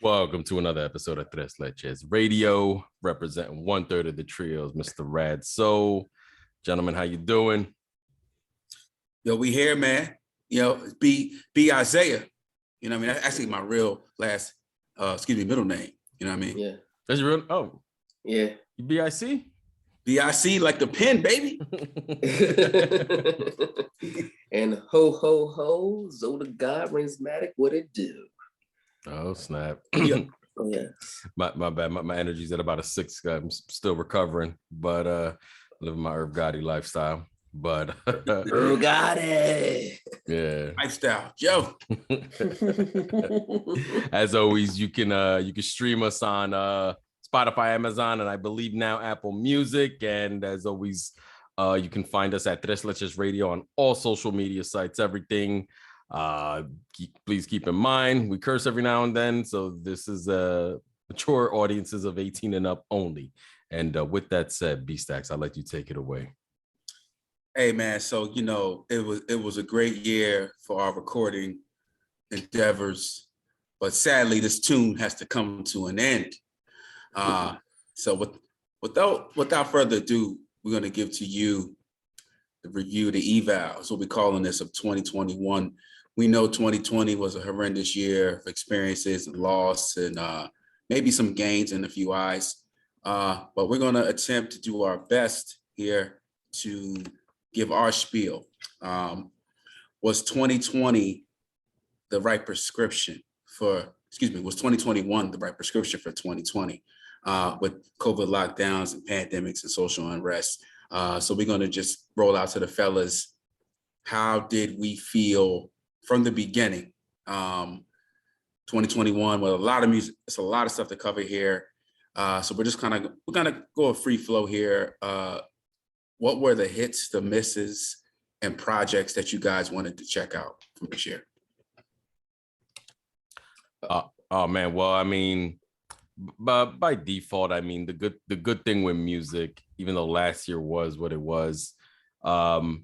Welcome to another episode of Tres Leches Radio, representing 1/3 of the trios, Mr. Rad Soul. Gentlemen, how you doing? Yo, we here, man. You know, be Isaiah. You know what I mean? That's actually my real last, middle name. You know what I mean? Yeah. That's your real, oh. Yeah. You BIC? BIC, like the pen, baby. And ho, ho, ho, Zoda God, Rainsmatic, what it do? Oh, snap. Yeah. Oh, yeah. My bad. My energy's at about a 6. I'm still recovering, but living my Irv Gotti lifestyle. But Irv Gotti. Yeah. Lifestyle, Joe. As always, you can stream us on Spotify, Amazon, and I believe now Apple Music. And as always, you can find us at Tres Leches Radio on all social media sites, everything. Please keep in mind, we curse every now and then. So this is mature audiences of 18 and up only. And with that said, B-Stacks, I'll let you take it away. Hey, man. So, you know, it was a great year for our recording endeavors, but sadly, this tune has to come to an end. So without further ado, we're going to give to you the review, the Eval. So we're calling this of 2021. We know 2020 was a horrendous year of experiences and loss and maybe some gains in a few eyes. But we're going to attempt to do our best here to give our spiel. Was 2020 the right prescription for, was 2021 the right prescription for 2020 with COVID lockdowns and pandemics and social unrest? So we're going to just roll out to the fellas. How did we feel from the beginning? 2021 with a lot of music. It's a lot of stuff to cover here. So we're gonna go a free flow here. What were the hits, the misses, and projects that you guys wanted to check out from this year? Oh man, well, I mean, by default, I mean the good thing with music, even though last year was what it was, whether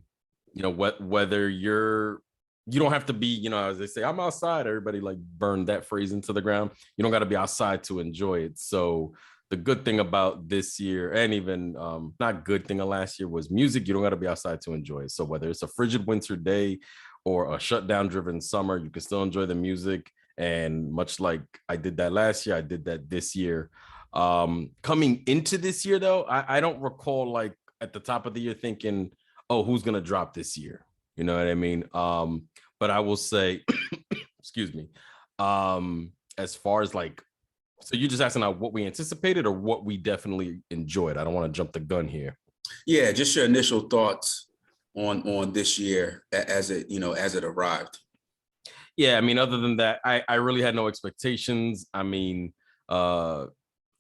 you don't have to be, as they say, I'm outside. Everybody like burned that phrase into the ground. You don't got to be outside to enjoy it. So the good thing about this year, and even not good thing of last year, was music. You don't got to be outside to enjoy it. So whether it's a frigid winter day or a shutdown driven summer, you can still enjoy the music. And much like I did that last year, I did that this year. Coming into this year, though, I don't recall like at the top of the year thinking, oh, who's going to drop this year? You know what I mean? But I will say, excuse me, as far as like, so you're just asking out what we anticipated or what we definitely enjoyed? I don't want to jump the gun here. Yeah, just your initial thoughts on this year as it arrived. Yeah, I mean, other than that, I really had no expectations. I mean, I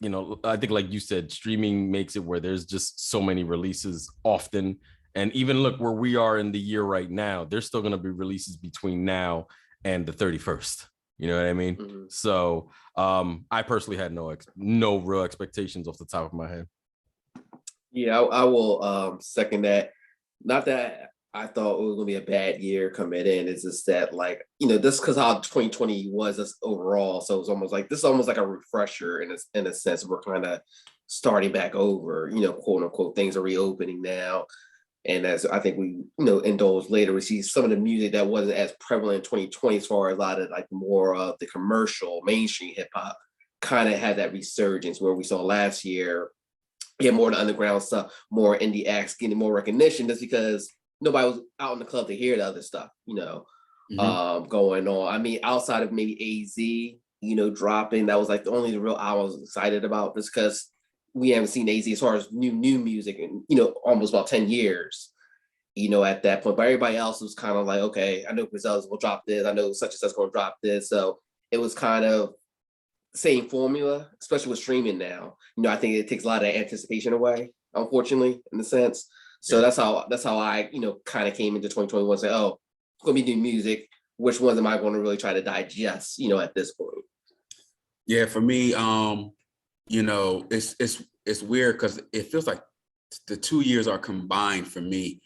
think like you said, streaming makes it where there's just so many releases often. And even look where we are in the year right now, there's still going to be releases between now and the 31st. You know what I mean? Mm-hmm. So I personally had no real expectations off the top of my head. Yeah, I will second that. Not that I thought it was going to be a bad year coming in. It's just that, like, this because how 2020 was overall. So it's almost like a refresher in a sense. We're kind of starting back over, quote unquote, things are reopening now. And as I think we, indulge later, we see some of the music that wasn't as prevalent in 2020 as far as a lot of like more of the commercial mainstream hip hop kind of had that resurgence where we saw last year, more of the underground stuff, more indie acts getting more recognition just because nobody was out in the club to hear the other stuff, going on. I mean, outside of maybe AZ, dropping, that was like the only real I was excited about just because we haven't seen AZ as far as new music in, almost about 10 years, at that point. But everybody else was kind of like, okay, I know Griselda's will drop this. I know such and such going to drop this. So it was kind of same formula, especially with streaming now. I think it takes a lot of anticipation away, unfortunately, in a sense. So that's how I, kind of came into 2021 and say, oh, it's going to be new music. Which ones am I going to really try to digest, at this point? Yeah, for me, it's weird because it feels like the 2 years are combined for me.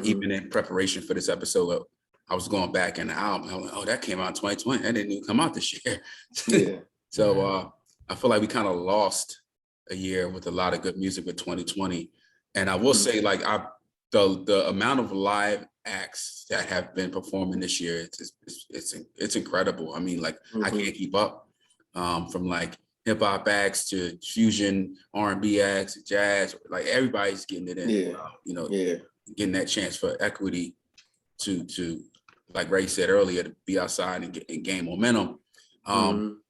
Even in preparation for this episode, I was going back in the album. I was like, oh, that came out in 2020. That didn't even come out this year. Yeah. So I feel like we kind of lost a year with a lot of good music with 2020. And I will say, like, the amount of live acts that have been performing this year, it's incredible. I mean, like, I can't keep up, from like hip hop acts to fusion R&B acts, jazz. Like, everybody's getting it in. Getting that chance for equity to like Ray said earlier, to be outside and gain momentum.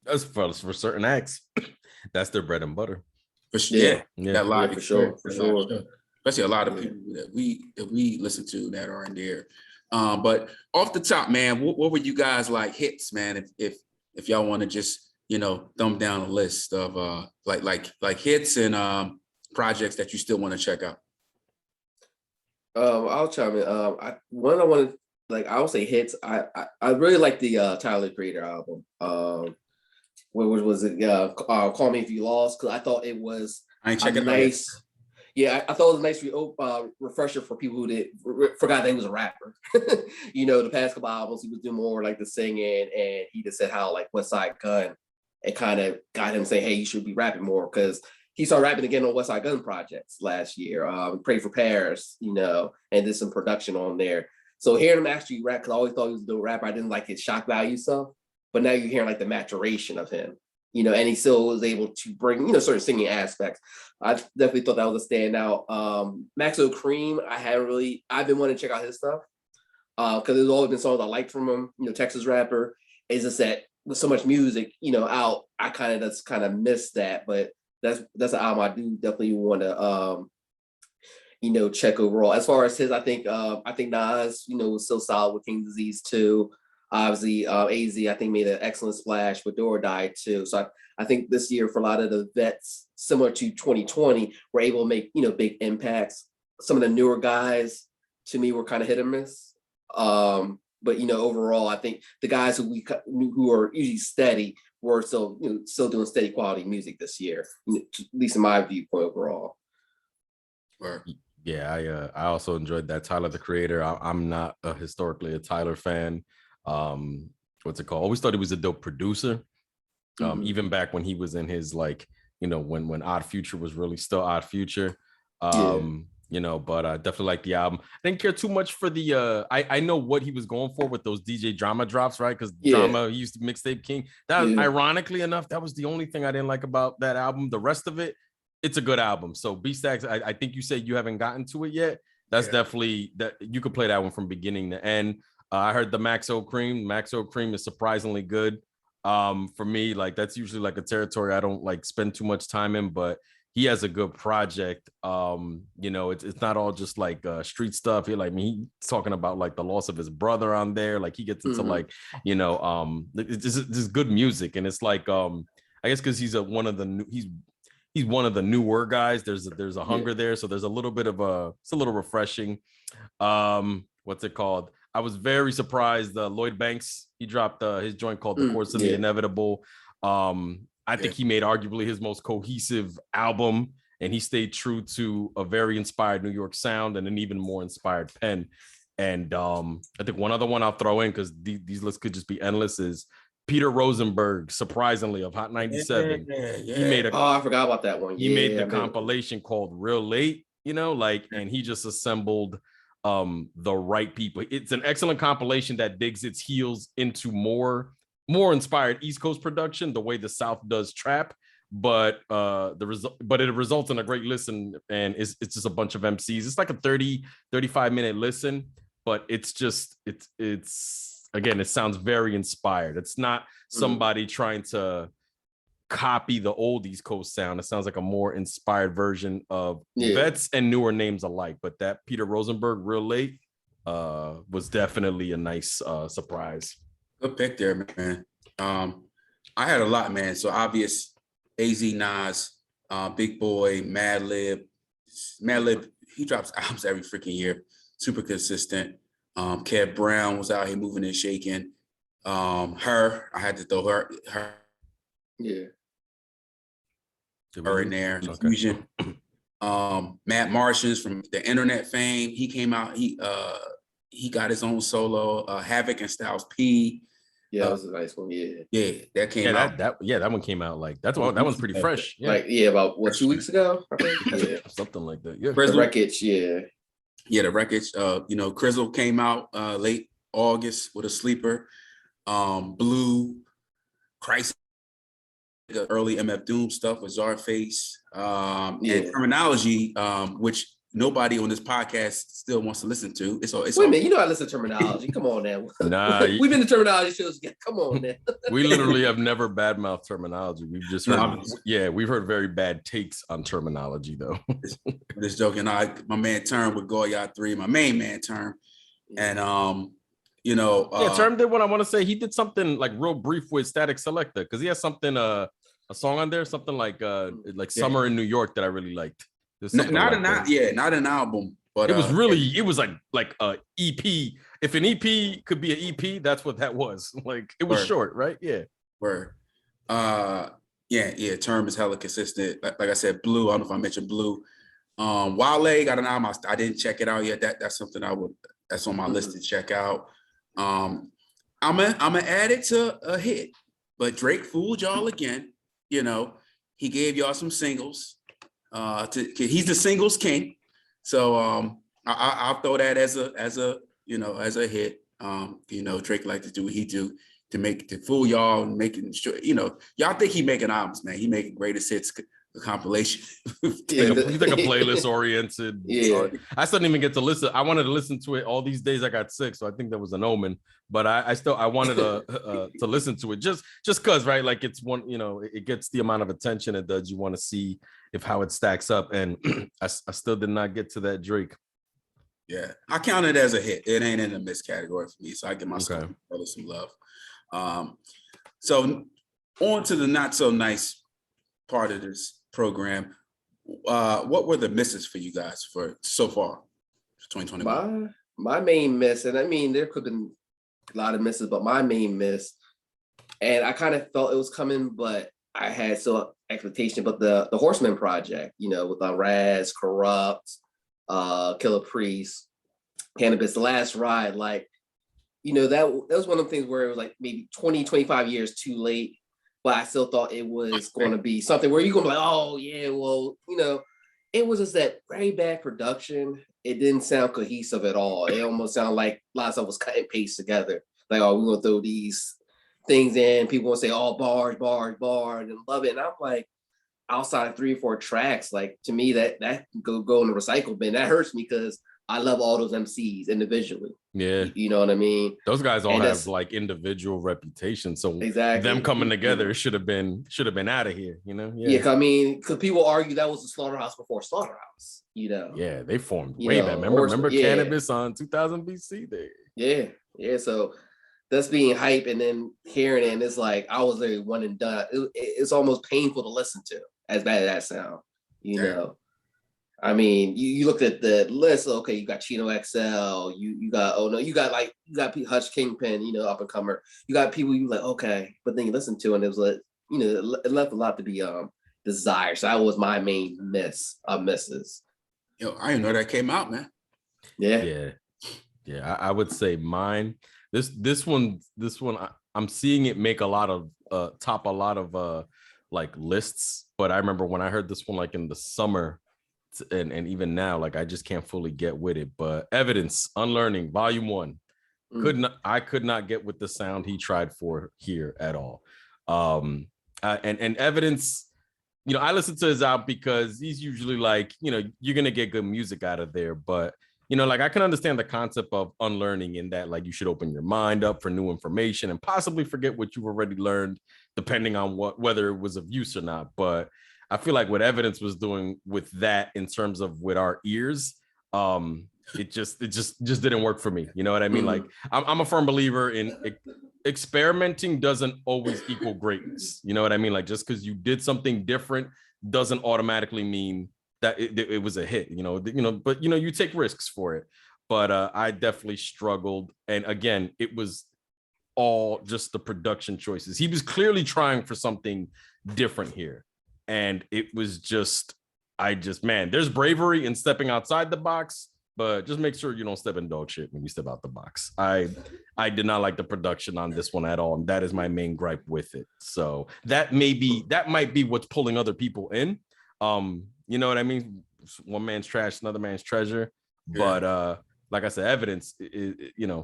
That's for certain acts. That's their bread and butter. For sure, for sure. Especially a lot of people that we listen to that are in there. But off the top, man, what were you guys like hits, man? If y'all want to just thumb down a list of like hits and projects that you still want to check out. I'll chime in. I would say hits. I really like the Tyler the Creator album. What was it? Call Me If You Lost, because I thought it was nice. Yeah, I thought it was a nice refresher for people who forgot that he was a rapper. The past couple albums he was doing more like the singing, and he just said how like West Side Gun, it kind of got him saying, hey, you should be rapping more, because he started rapping again on West Side Gun projects last year. Pray for Paris, and did some production on there. So hearing him actually rap, because I always thought he was a dope rapper, I didn't like his shock value stuff. But now you're hearing like the maturation of him, and he still was able to bring, certain singing aspects. I definitely thought that was a standout. Maxo Cream, I've been wanting to check out his stuff, because there's always been songs I liked from him, Texas rapper. It's just that with so much music, out, I kind of missed that. But that's an album I do definitely want to, check overall. As far as his, I think Nas, was still solid with King Disease too. Obviously, AZ, I think, made an excellent splash with Do or Die too. So I think this year, for a lot of the vets, similar to 2020, were able to make big impacts. Some of the newer guys, to me, were kind of hit or miss. But overall, I think the guys who are usually steady were still doing steady quality music this year, at least in my viewpoint overall. Yeah, I also enjoyed that Tyler the Creator. I'm not historically a Tyler fan. What's it called? Always thought he was a dope producer. Even back when he was in his when Odd Future was really still Odd Future. But I definitely like the album. I didn't care too much for the I know what he was going for with those DJ Drama drops, right? Because Drama, he used to Mixtape King. That ironically enough, that was the only thing I didn't like about that album. The rest of it, it's a good album. So B-Stacks, I think you said you haven't gotten to it yet. That's definitely that you could play that one from beginning to end. I heard the Maxo Cream. Maxo Cream is surprisingly good. For me, like that's usually like a territory I don't like spend too much time in, but he has a good project. It's not all just like street stuff. He's talking about like the loss of his brother on there. Like he gets into like, it's just good music. And it's like, I guess because he's one of the newer guys. There's a hunger there. So there's a little bit of it's a little refreshing. What's it called? I was very surprised. Lloyd Banks, he dropped his joint called The Course of the Inevitable. I think he made arguably his most cohesive album, and he stayed true to a very inspired New York sound and an even more inspired pen. And I think one other one I'll throw in, because these lists could just be endless, is Peter Rosenberg, surprisingly, of Hot 97. He made I forgot about that one. He made the compilation called Real Late, and he just assembled the right people. It's an excellent compilation that digs its heels into more inspired East Coast production, the way the South does trap, but it results in a great listen, and it's just a bunch of MCs. It's like a 35 minute listen, but it's again, it sounds very inspired. It's not somebody trying to copy the old East Coast sound. It sounds like a more inspired version of vets and newer names alike. But that Peter Rosenberg Real Late was definitely a nice surprise. Good pick there, man. I had a lot, man. So obvious, AZ, Nas, Big Boy, Madlib, he drops albums every freaking year. Super consistent. Kev Brown was out here moving and shaking. Her, I had to throw her in there. Okay. Fusion. Matt Martians from the internet fame. He came out. He got his own solo. Havoc and Styles P. Yeah, that was a nice one. Yeah. Yeah, that came Yeah, out. that one came out like that one's pretty fresh. Yeah. Like, yeah, about what, 2 weeks ago? I think. Yeah. Something like that. Yeah. The Grizzle, Wreckage, yeah. yeah, the wreckage. Crizzle came out late August with a sleeper. Blue, Crisis, the early MF Doom stuff with Czarface, and Terminology, which nobody on this podcast still wants to listen to. It's Wait a minute, you know I listen to Terminology. Come on now. Nah, we've been to Terminology shows. Come on now. We literally have never badmouthed Terminology. We've just heard, we've heard very bad takes on Terminology though. Just joking. My man Term with Goya 3, my main man Term, and Term did what I want to say. He did something like real brief with Static Selector because he has something a song on there, something like Summer in New York that I really liked. Not an album, but it was really, it was like a EP. If an EP could be an EP, that's what that was. Like it was short, right? Yeah. Word. Term is hella consistent. Like I said, Blue. I don't know if I mentioned Blue. Wale got an album. I didn't check it out yet. That's something that's on my list to check out. I'm gonna add it to a hit, but Drake fooled y'all again. He gave y'all some singles. He's the singles king, so I'll throw that as a hit. Drake like to do what he do to fool y'all and making sure y'all think he making albums, man. He making greatest hits compilation. He's like a playlist oriented. Yeah, I still didn't even get to listen. I wanted to listen to it all these days. I got sick, so I think that was an omen. But I wanted to listen to it just because, right? Like it's one, it gets the amount of attention it does. You want to see how it stacks up, and I still did not get to that Drake. Yeah, I count it as a hit. It ain't in the miss category for me, so I give myself some love. So on to the not so nice part of this program. What were the misses for you guys for so far 2021? My main miss, and I mean there could have been a lot of misses, but my main miss, and I kind of felt it was coming, but I had so expectation. But the Horseman project, with Raz, Corrupt, Killer Priest, Cannabis, The Last Ride, like, that was one of the things where it was like maybe 20, 25 years too late. But I still thought it was going to be something where you're going to be like, oh, yeah, well, it was just that very bad production. It didn't sound cohesive at all. It almost sounded like a lot of stuff was cut and paste together. Like, oh, we're going to throw these things in. People will say, oh, bars, and love it. And I'm like, outside of 3 or 4 tracks, like, to me, that go in the recycle bin. That hurts me because I love all those MCs individually. Yeah. You know what I mean? Those guys all have like individual reputations. So them coming together should have been out of here, Yeah, because people argue that was the Slaughterhouse before Slaughterhouse, Yeah, they formed way back. Remember Cannabis on 2000 BC there. Yeah. So that's being hype, and then hearing it, and it's like I was a one and done. It's almost painful to listen to, as bad as that sound, I mean, you looked at the list. Okay, you got Chino XL. You got Hutch Kingpin. Up and comer. You got people you like. Okay, but then you listen to, and it was like, it left a lot to be desired. So that was my main misses. I didn't know that came out, man. Yeah. I would say mine. This one. I'm seeing it make a lot of top a lot of like lists. But I remember when I heard this one like in the summer. And even now, like I just can't fully get with it. But Evidence, Unlearning, Volume 1, I could not get with the sound he tried for here at all. And Evidence, I listen to his album because he's usually like, you're gonna get good music out of there. But like I can understand the concept of unlearning in that, like you should open your mind up for new information and possibly forget what you've already learned, depending on whether it was of use or not. But I feel like what Evidence was doing with that in terms of with our ears, it just didn't work for me. You know what I mean? Like I'm a firm believer in experimenting doesn't always equal greatness. You know what I mean? Like just because you did something different doesn't automatically mean that it was a hit. But you take risks for it. But I definitely struggled, and again, it was all just the production choices. He was clearly trying for something different here. And it was just, man, there's bravery in stepping outside the box, but just make sure you don't step in dog shit when you step out the box. I did not like the production on this one at all, and that is my main gripe with it. So that might be what's pulling other people in. You know what I mean? One man's trash, another man's treasure. Yeah. But like I said, Evidence,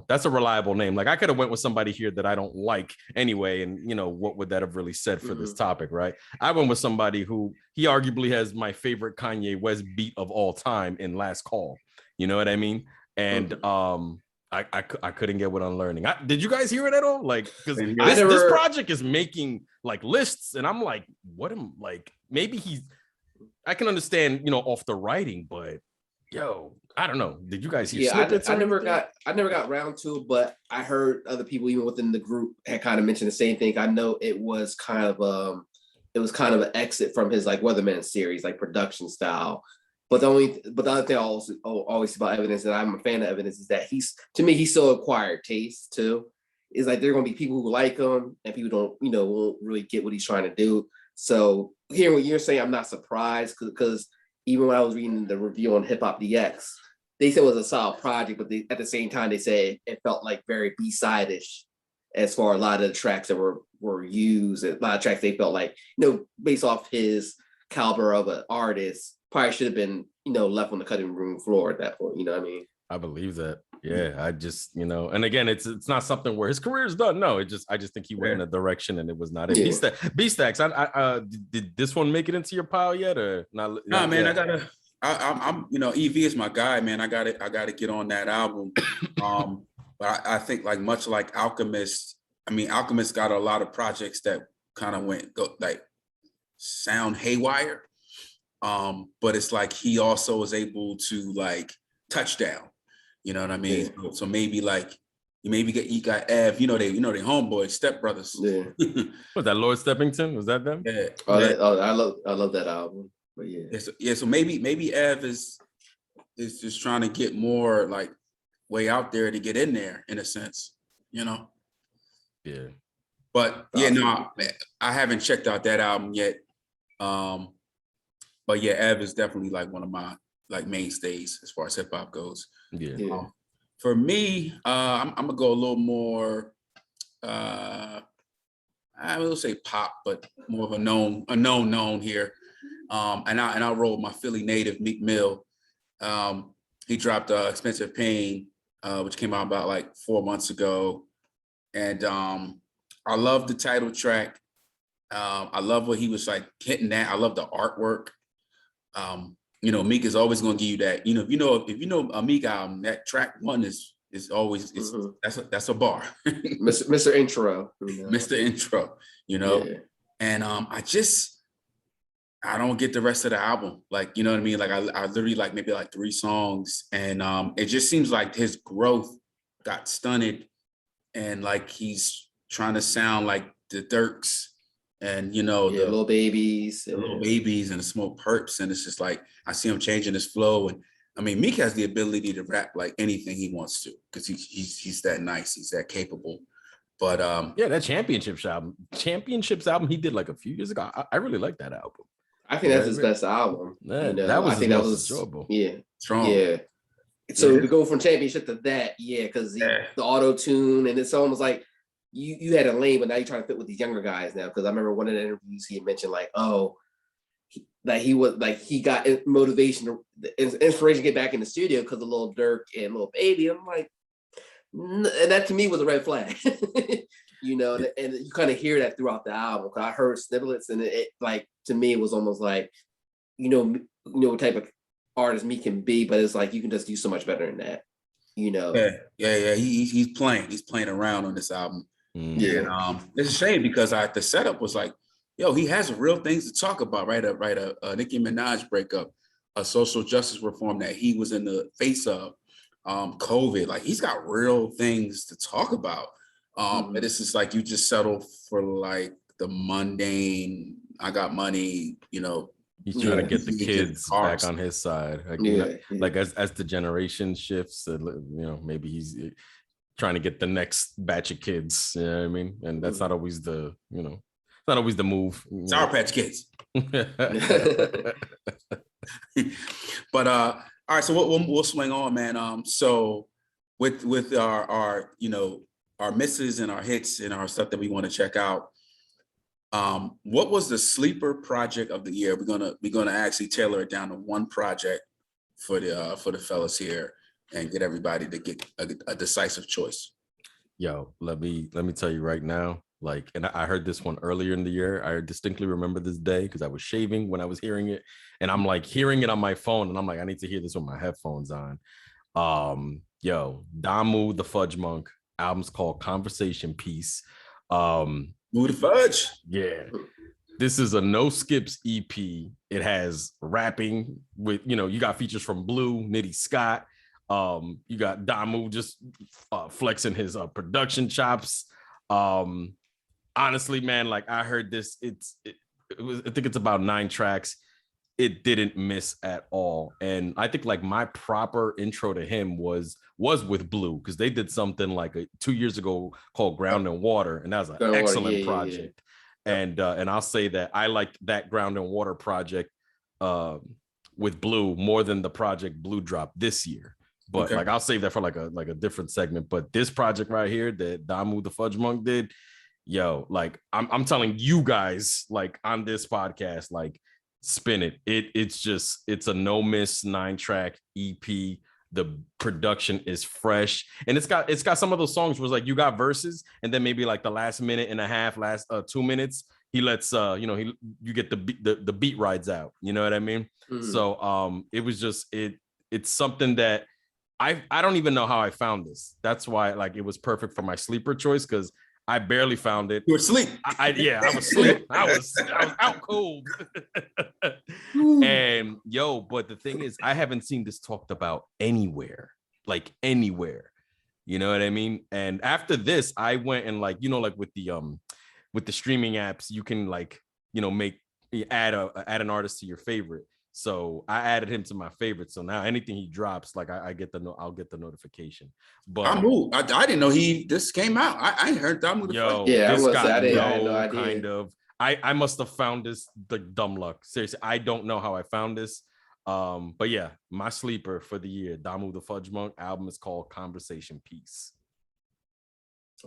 that's a reliable name. Like I could have went with somebody here that I don't like anyway, and what would that have really said for this topic, right? I went with somebody who he arguably has my favorite Kanye West beat of all time in Last Call. You know what I mean? And I couldn't get with Unlearning. Did you guys hear it at all? Like, because this project is making like lists, and I'm like, what am like? Maybe I can understand, off the writing, but yo, I don't know. Did you guys hear snippets? I never got round to it, but I heard other people even within the group had kind of mentioned the same thing. I know it was kind of an exit from his like Weatherman series, like production style. But the other thing I always about Evidence, that I'm a fan of Evidence, is that he's so acquired taste too. Is like there are gonna be people who like him and people won't really get what he's trying to do. So hearing what you're saying, I'm not surprised because even when I was reading the review on Hip Hop DX, they said it was a solid project, but at the same time they said it felt like very B-side-ish as far as a lot of the tracks that were used. A lot of tracks they felt like, based off his caliber of an artist, probably should have been, left on the cutting room floor at that point. You know what I mean? I believe that. Yeah, I just, and again, it's not something where his career is done. No, I just think he went in a direction and it was not it. Yeah. B-Stacks, did this one make it into your pile yet or not? No, man, yet? I'm EV is my guy, man. I gotta get on that album. But I think like much like Alchemist, Alchemist got a lot of projects that kind of sound haywire. But it's like he also was able to like touchdown. You know what I mean? Yeah. So maybe you got Ev, they homeboys, Step Brothers. Yeah. Was that Lloyd Steppington? Was that them? Yeah. I love that album. But yeah. So maybe Ev is just trying to get more like way out there to get in there in a sense, Yeah. But I haven't checked out that album yet. But yeah, Ev is definitely like one of my like mainstays as far as hip hop goes. Yeah. For me, I'm gonna go a little more. I will say pop, but more of a known here. And I'll roll my Philly native Meek Mill. He dropped Expensive Pain, which came out about like 4 months ago, and I love the title track. I love what he was like hitting at. I love the artwork. Meek is always going to give you that. If you know a Meek album, that track one is always that's a bar. Mr. Intro. Mr. Intro. Yeah. And I don't get the rest of the album. Like, you know what I mean? Like I literally like maybe like 3 songs, and it just seems like his growth got stunted, and like he's trying to sound like the Dirks. And the Little Babies and the Smoke Perps, and it's just like I see him changing his flow. And Meek has the ability to rap like anything he wants to, because he's that nice, he's that capable. But that Championships album he did like a few years ago, I really like that album. I think that's his best album. Yeah, that was enjoyable. Yeah, strong. Yeah. So to go from Championship to that, because the auto tune, and it's almost like you had a lane, but now you're trying to fit with these younger guys now. Because I remember one of the interviews he had mentioned like, he got motivation, inspiration to get back in the studio because of Lil Durk and Lil Baby. I'm like, and that to me was a red flag, and you kind of hear that throughout the album. I heard snippets, and it like to me it was almost like, what type of artist Meek can be, but it's like you can just do so much better than that. Yeah. He's playing around on this album. Yeah. And it's a shame because the setup was like, he has real things to talk about, right? A Nicki Minaj breakup, a social justice reform that he was in the face of, COVID. Like he's got real things to talk about. And it's just like you just settle for like the mundane. I got money, He's trying to get the kids back on his side. Like as the generation shifts, maybe he's trying to get the next batch of kids. You know what I mean? And that's not always the, not always the move. Sour Patch Kids. But All right, so we'll swing on, man. So with our our misses and our hits and our stuff that we want to check out. What was the sleeper project of the year? We're gonna actually tailor it down to one project for the fellas here and get everybody to get a decisive choice. Yo, let me tell you right now. Like, and I heard this one earlier in the year. I distinctly remember this day because I was shaving when I was hearing it, and I'm like hearing it on my phone, and I'm like, I need to hear this with my headphones on. Yo, Damu the Fudge Monk album's called Conversation Piece. Move the fudge. Yeah. This is a no skips EP. It has rapping with, you got features from Blue, Nitty Scott. You got Damu just flexing his production chops. Honestly, man, like I heard this, it was, I think it's about 9 tracks. It didn't miss at all. And I think like my proper intro to him was with Blue, because they did something like 2 years ago called Ground and Water, and that was an excellent project. Yeah. And I'll say that I liked that Ground and Water project with Blue more than the project Blue dropped this year. But like I'll save that for like a different segment. But this project right here that Damu the Fudge Monk did, yo, like I'm telling you guys, like on this podcast, like spin it. It's a no miss 9-track EP. The production is fresh, and it's got some of those songs where it's like you got verses, and then maybe like the last minute and a half, last 2 minutes, he lets you get the beat rides out. You know what I mean? Mm-hmm. So it was just it's something that I don't even know how I found this. That's why like it was perfect for my sleeper choice, because I barely found it. You were asleep. I was asleep. I was out cold. And but the thing is, I haven't seen this talked about anywhere. Like anywhere. You know what I mean? And after this, I went and like, like with the streaming apps, you can like, add an artist to your favorite. So I added him to my favorite. So now anything he drops, like I'll get the notification. But Damu, I didn't know this came out. I heard Damu. Kind of. I must have found this the dumb luck. Seriously, I don't know how I found this. But yeah, my sleeper for the year, Damu the Fudge Monk album is called Conversation Piece.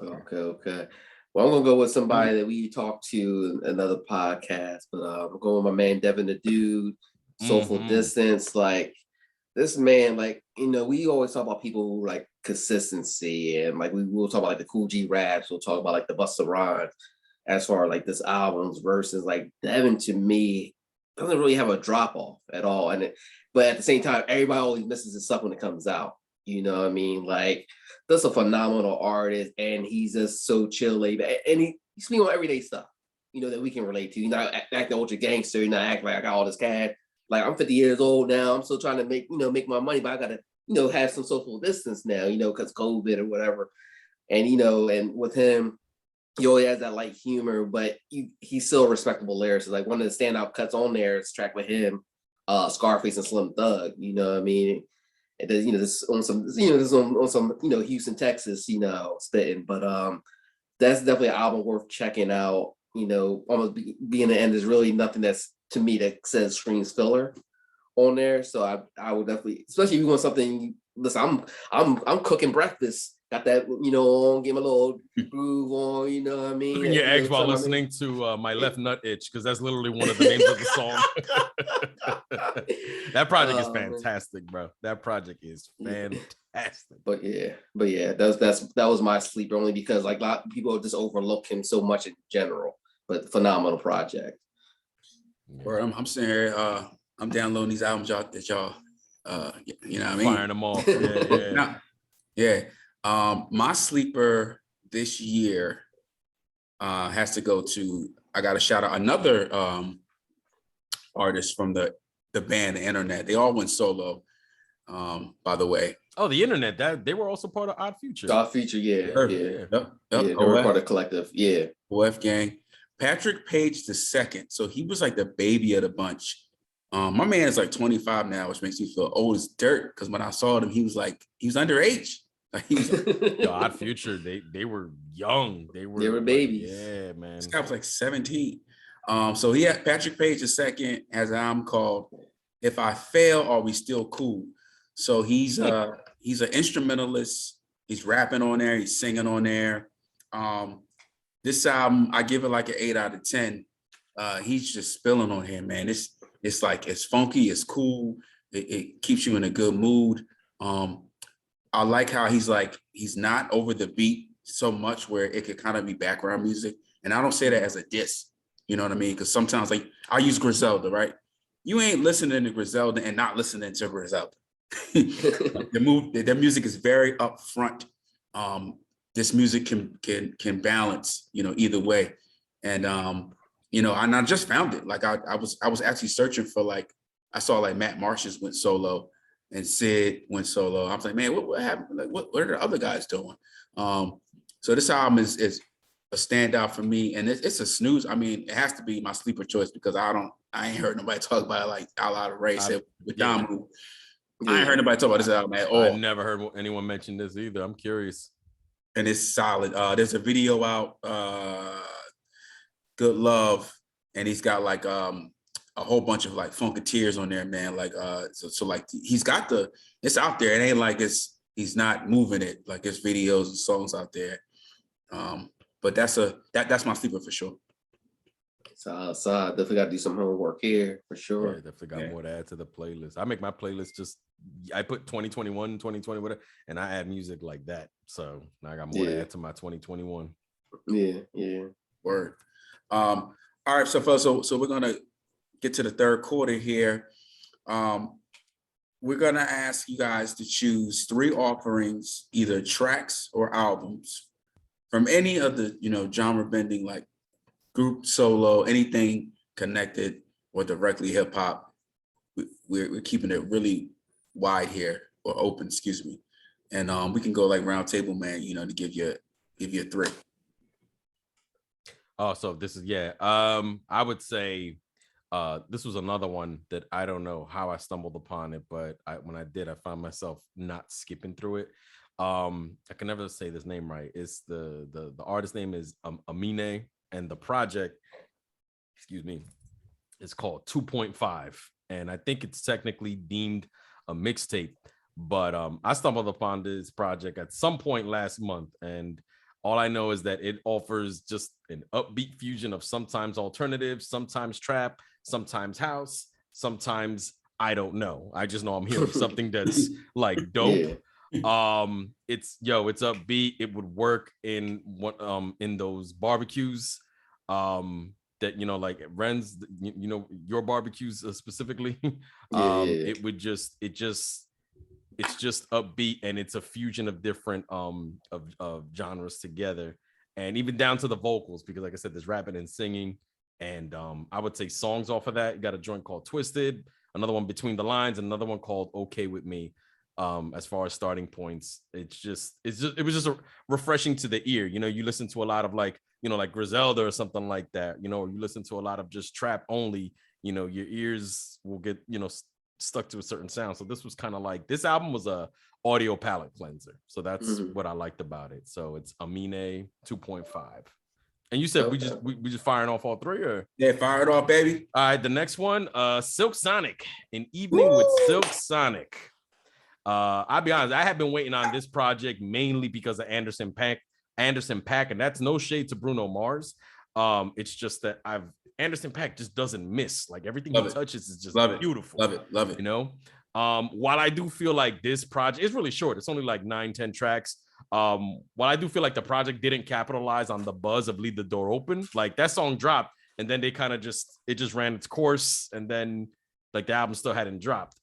Okay. Well, I'm gonna go with somebody that we talked to in another podcast, but I'm going with my man Devin the Dude. Soulful Distance, like this man, like we always talk about people who like consistency, and like we will talk about like the Cool G raps, we'll talk about like the Busta Rhymes as far as like this album's versus like Devin to me doesn't really have a drop off at all, but at the same time everybody always misses his stuff when it comes out. You know what I mean? Like that's a phenomenal artist, and he's just so chill, and he's speaking on everyday stuff that we can relate to. You're not acting ultra gangster, you're not acting like I got all this cash. Like I'm 50 years old now. I'm still trying to make my money, but I gotta, have some social distance now, because COVID or whatever. And, and with him, he always has that light humor, but he's still a respectable lyricist. Like one of the standout cuts on there is track with him, Scarface and Slim Thug, you know what I mean? And there's, this on some, this on some, Houston, Texas, spitting. But that's definitely an album worth checking out. Almost being the end, there's really nothing that's to me that says screams filler on there. So I would definitely, especially if you want something. Listen, I'm cooking breakfast. Got that, on, get my little groove on, you know what I mean? Cooking your eggs while listening to My Left Nut Itch, because that's literally one of the names of the song. That project is fantastic, bro. That project is fantastic. But yeah, that was my sleeper, only because like a lot of people just overlook him so much in general. But phenomenal project. Or I'm sitting here, I'm downloading these albums that y'all, you know what I mean? Firing them off. Yeah. My sleeper this year has to go to, I got to shout out another artist from the band, the Internet. They all went solo, by the way. Oh, the Internet, that they were also part of Odd Future. Odd Future, yeah. Yep. They were part of Collective, yeah. OF Gang. Patrick Page II. So he was like the baby of the bunch. My man is like 25 now, which makes me feel old as dirt. Because when I saw him, he was underage. Like he was Yo, Odd Future, they were young. They were babies. Yeah, man. This guy was like 17. So Patrick Page II has an album called If I Fail, Are We Still Cool? So he's an instrumentalist. He's rapping on there. He's singing on there. This album, I give it like an 8 out of 10. He's just spilling on here, man. It's like it's funky, it's cool. It keeps you in a good mood. I like how he's not over the beat so much where it could kind of be background music. And I don't say that as a diss, you know what I mean? Because sometimes, like, I use Griselda, right? You ain't listening to Griselda and not listening to Griselda. The music is very upfront. This music can balance, either way. And and I just found it. Like I was actually searching for, like, I saw like Matt Marsh's went solo and Sid went solo. I was like, man, what happened? Like, what are the other guys doing? So this album is a standout for me, and it's a snooze. I mean, it has to be my sleeper choice because I ain't heard nobody talk about it like a lot of Ray said with Damu. I ain't heard nobody talk about this album at all. I never heard anyone mention this either. I'm curious. And it's solid. There's a video out, Good Love, and he's got like a whole bunch of like Funketeers on there, man. Like so like he's got it's out there. It ain't like he's not moving it. Like there's videos and songs out there. But that's my sleeper for sure. So definitely got to do some homework here for sure. Yeah, definitely got more to add to the playlist. I make my playlist I put 2021, 2020, whatever, and I add music like that. So now I got more to add to my 2021. Yeah. Word. All right, so we're gonna get to the third quarter here. We're gonna ask you guys to choose 3 offerings, either tracks or albums, from any of the genre bending, like group, solo, anything connected or directly hip hop. We're keeping it really wide here, or open, excuse me. And we can go like round table, man, to give you 3. Oh, so this is I would say this was another one that I don't know how I stumbled upon it, but when I did, I found myself not skipping through it. I can never say this name right. It's the artist name is Amine, and the project, excuse me, is called 2.5, and I think it's technically deemed a mixtape. But I stumbled upon this project at some point last month, and all I know is that it offers just an upbeat fusion of sometimes alternative, sometimes trap, sometimes house, sometimes I don't know. I just know I'm hearing something that's like dope. Yeah. It's upbeat. It would work in those barbecues that like Ren's, your barbecues specifically. It's just upbeat, and it's a fusion of different of genres together, and even down to the vocals, because like I said, there's rapping and singing. And I would say songs off of that. You got a joint called Twisted, another one Between the Lines, another one called Okay With Me. As far as starting points, it was just refreshing to the ear. You listen to a lot of like Griselda or something like that, or you listen to a lot of just trap only, your ears will get stuck to a certain sound. So this was kind of like, this album was a audio palette cleanser. So that's what I liked about it. So it's Amine 2.5. And you said we just firing off all 3, or? Yeah, fire it off, baby. All right, the next one, Silk Sonic, An Evening with Silk Sonic. I'll be honest, I have been waiting on this project mainly because of Anderson .Paak, and that's no shade to Bruno Mars. It's just that Anderson .Paak just doesn't miss. Like everything he touches is just beautiful. Love it. While I do feel like this project is really short, it's only like 9-10 tracks. While I do feel like the project didn't capitalize on the buzz of Leave the Door Open, like that song dropped and then they kind of just ran its course, and then like the album still hadn't dropped.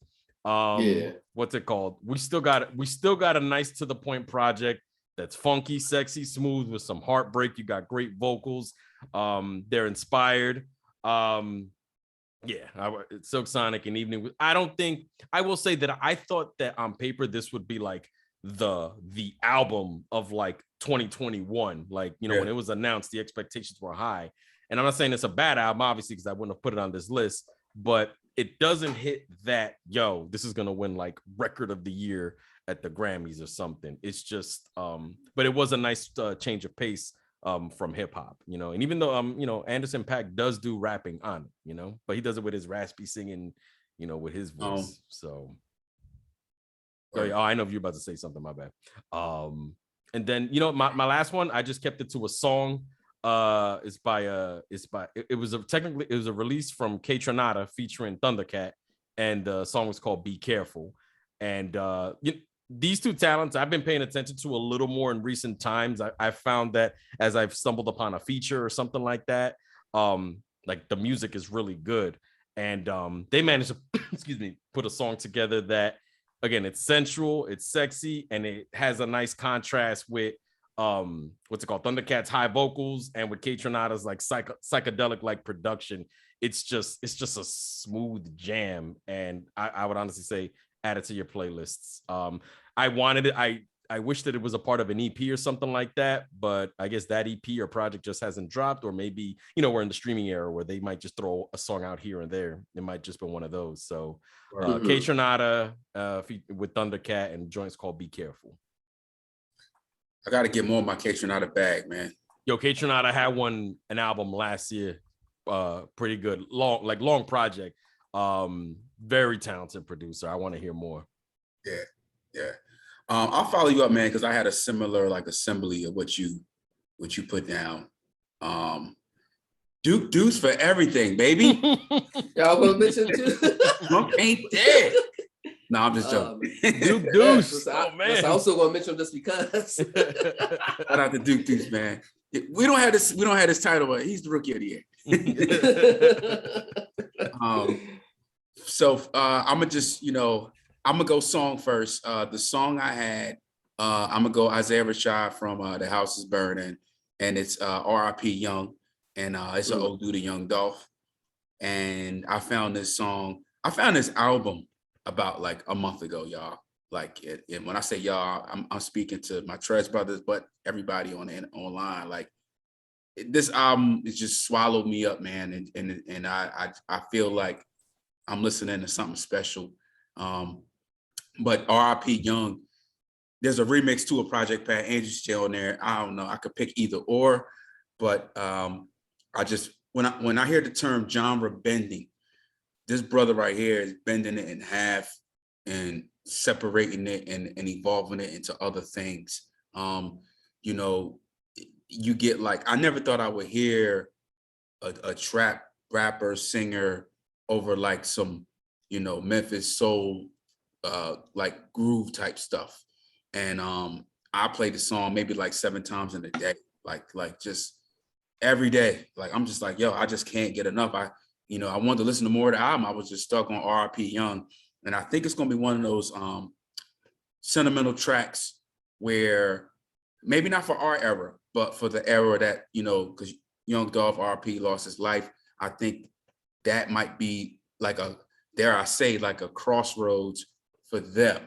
What's it called? We still got a nice to the point project that's funky, sexy, smooth with some heartbreak. You got great vocals. They're inspired. Silk Sonic, An Evening. I will say that I thought that on paper this would be like the album of like 2021. Like, when it was announced, the expectations were high. And I'm not saying it's a bad album, obviously, because I wouldn't have put it on this list, but it doesn't hit that, this is gonna win like record of the year at the Grammys or something. It's just but it was a nice change of pace from hip hop, and even though Anderson .Paak does do rapping on it, but he does it with his raspy singing, with his voice. So Oh, yeah. Oh, I know if you're about to say something, my bad. And then, you know, my last one, I just kept it to a song. It was a release from K Tronada featuring Thundercat, and the song was called Be Careful. And these two talents I've been paying attention to a little more in recent times. I found that as I've stumbled upon a feature or something like that, like the music is really good. And they managed to excuse me, put a song together that, again, it's sensual, it's sexy, and it has a nice contrast with what's it called, Thundercat's high vocals, and with K Tronada's like psychedelic like production. It's just a smooth jam, and I would honestly say add it to your playlists. I wanted it. I wish that it was a part of an EP or something like that, but I guess that EP or project just hasn't dropped, or maybe, you know, we're in the streaming era where they might just throw a song out here and there. It might just be one of those. So K Tronada with Thundercat, and joints called Be Careful. I got to get more of my K Tronada bag, man. Yo, K Tronada had an album last year, pretty good, long project. Very talented producer. I want to hear more. Yeah. I'll follow you up, man, because I had a similar like assembly of what you put down. Deuce for everything, baby. Y'all gonna mention too? Trump ain't dead. No, I'm just joking. Duke Deuce. Oh man, I also want to mention him just because. Shout out to Duke Deuce, man. We don't have this title, but he's the rookie of the year. So I'm gonna just, I'm gonna go song first. The song I had, I'm gonna go Isaiah Rashad from The House is Burning, and it's R.I.P. Young, and it's an ode to Young Dolph. And I found this album about like a month ago, y'all. Like, and when I say y'all, I'm speaking to my Trez brothers, but everybody online. Like, this album has just swallowed me up, man, and I feel like I'm listening to something special. But R.I.P. Young, there's a remix to a Project Pat Andrews J on there. I don't know, I could pick either or, but I just, when I hear the term genre bending, this brother right here is bending it in half and separating it and evolving it into other things. You get like, I never thought I would hear a trap rapper, singer over like some, Memphis soul, like groove type stuff. And I play the song maybe like 7 times in a day, like just every day. Like, I'm just like, yo, I just can't get enough. I wanted to listen to more of the album. I was just stuck on R.I.P. Young. And I think it's gonna be one of those sentimental tracks where maybe not for our era, but for the era that, because Young Dolph R.I.P. lost his life. I think that might be like dare I say, like a crossroads for them.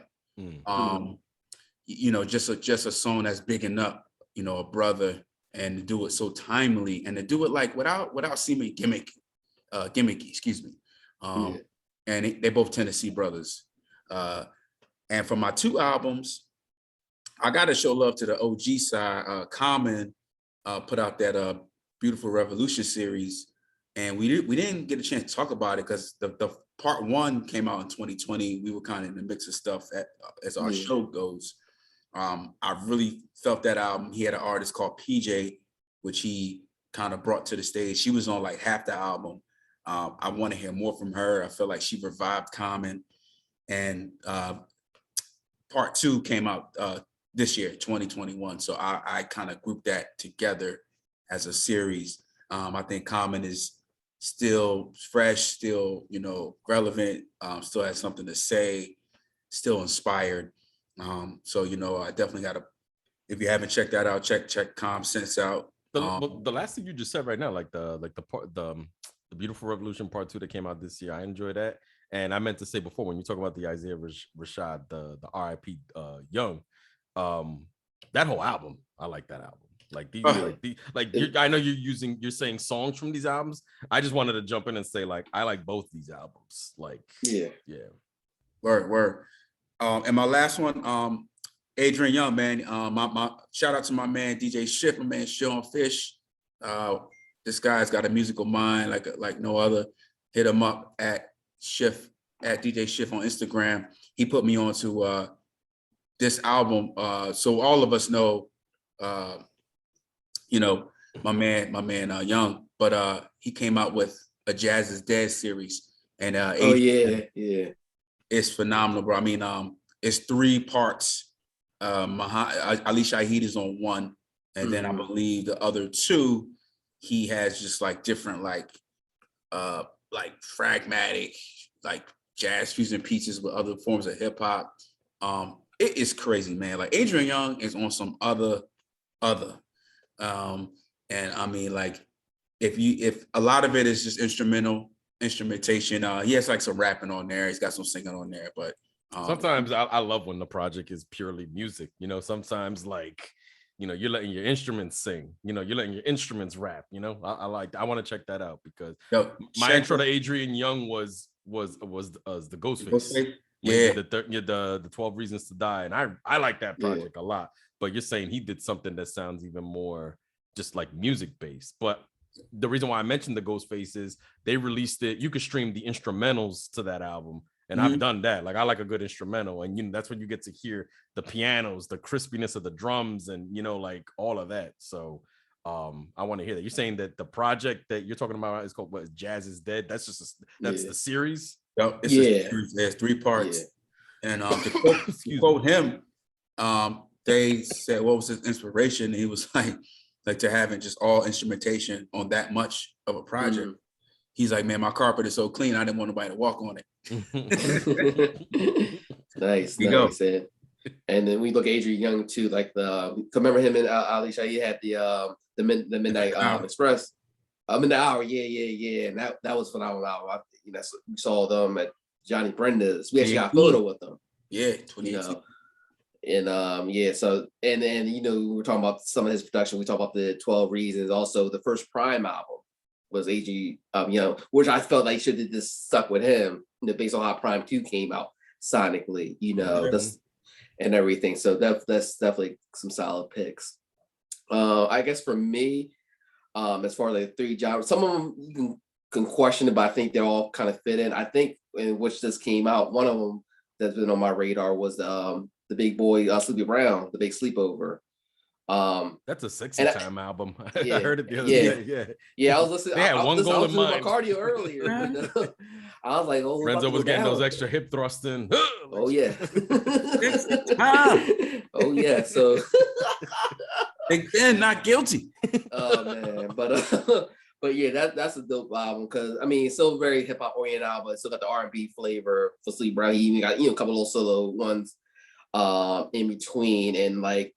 Just a song that's bigging up, a brother, and to do it so timely, and to do it like without seeming gimmicky, excuse me. And they both Tennessee brothers. And for my 2 albums, I got to show love to the OG side. Common put out that Beautiful Revolution series, and we didn't get a chance to talk about it because the part 1 came out in 2020. We were kind of in the mix of stuff as our show goes. I really felt that album. He had an artist called PJ, which he kind of brought to the stage. She was on like half the album. I want to hear more from her. I feel like she revived Common. And part 2 came out this year, 2021. So I kind of grouped that together as a series. I think Common is still fresh, still, relevant, still has something to say, still inspired. So, I definitely got to, if you haven't checked that out, check Common Sense out. The last thing you just said right now, like the Beautiful Revolution Part 2 that came out this year, I enjoyed that. And I meant to say before, when you talk about the Isaiah Rashad, the R.I.P. Young, that whole album, I like that album. I know you're saying songs from these albums. I just wanted to jump in and say, like, I like both these albums. Like, yeah. Word. And my last one, Adrian Young, man. My shout out to my man DJ Schiff, my man Sean Fish. This guy's got a musical mind like no other. Hit him up at DJ Schiff on Instagram. He put me on to this album, so all of us know, you know, my man Young, but he came out with a Jazz is Dead series, and yeah. it's phenomenal, bro. I mean, it's 3 parts. Ali Shaheed is on one, and then I believe the other 2, he has just like different like pragmatic, like jazz fusion pieces with other forms of hip hop. It is crazy, man. Like Adrian Young is on some other, and I mean, like if a lot of it is just instrumentation. He has like some rapping on there. He's got some singing on there, but sometimes I love when the project is purely music. You know, sometimes like, you know, you're letting your instruments sing. You know, you're letting your instruments rap. You know, I want to check that out because my intro to Adrian Young was the Ghostface. Yeah, the 12 Reasons to Die, and I like that project a lot. But you're saying he did something that sounds even more just like music based. But the reason why I mentioned the Ghostface is they released it. You could stream the instrumentals to that album. And I've done that. Like I like a good instrumental, and you know that's when you get to hear the pianos, the crispiness of the drums, and you know like all of that. So I want to hear that. You're saying that the project that you're talking about is called what? Jazz is Dead. That's just the series. Yep, it's a series. There's 3 parts, and to quote him, they said what was his inspiration. He was like to having just all instrumentation on that much of a project. He's like, man, my carpet is so clean, I didn't want nobody to walk on it. Nice. And then we look at Adrian Young too, like remember him and Ali Shah. He had the Midnight Express, Midnight Hour. Yeah. And that was phenomenal. We saw them at Johnny Brenda's. We actually got a photo with them. Yeah, 2018. And so and then you know we were talking about some of his production. We talked about the 12 Reasons. Also, the first Prime album was AG, which I felt like should have just stuck with him, you know, based on how Prime 2 came out sonically, you know, and everything. So that's definitely some solid picks. I guess for me, as far as like 3 genres, some of them you can question it, but I think they all kind of fit in. I think in which this came out, one of them that's been on my radar was the Big Boy Sleepy Brown, The Big Sleepover. That's a sexy time album. I heard it the other day. Yeah, I was listening. They had one goal in mind. My cardio earlier. You know? I was like, oh, Renzo was getting those extra hip thrusts in. Oh yeah. Oh yeah. So Big Ben not guilty. Oh man, but yeah, that's a dope album because I mean it's still very hip hop oriented album, but still got the R&B flavor for Sleep Brown. He even got a couple little solo ones in between, and like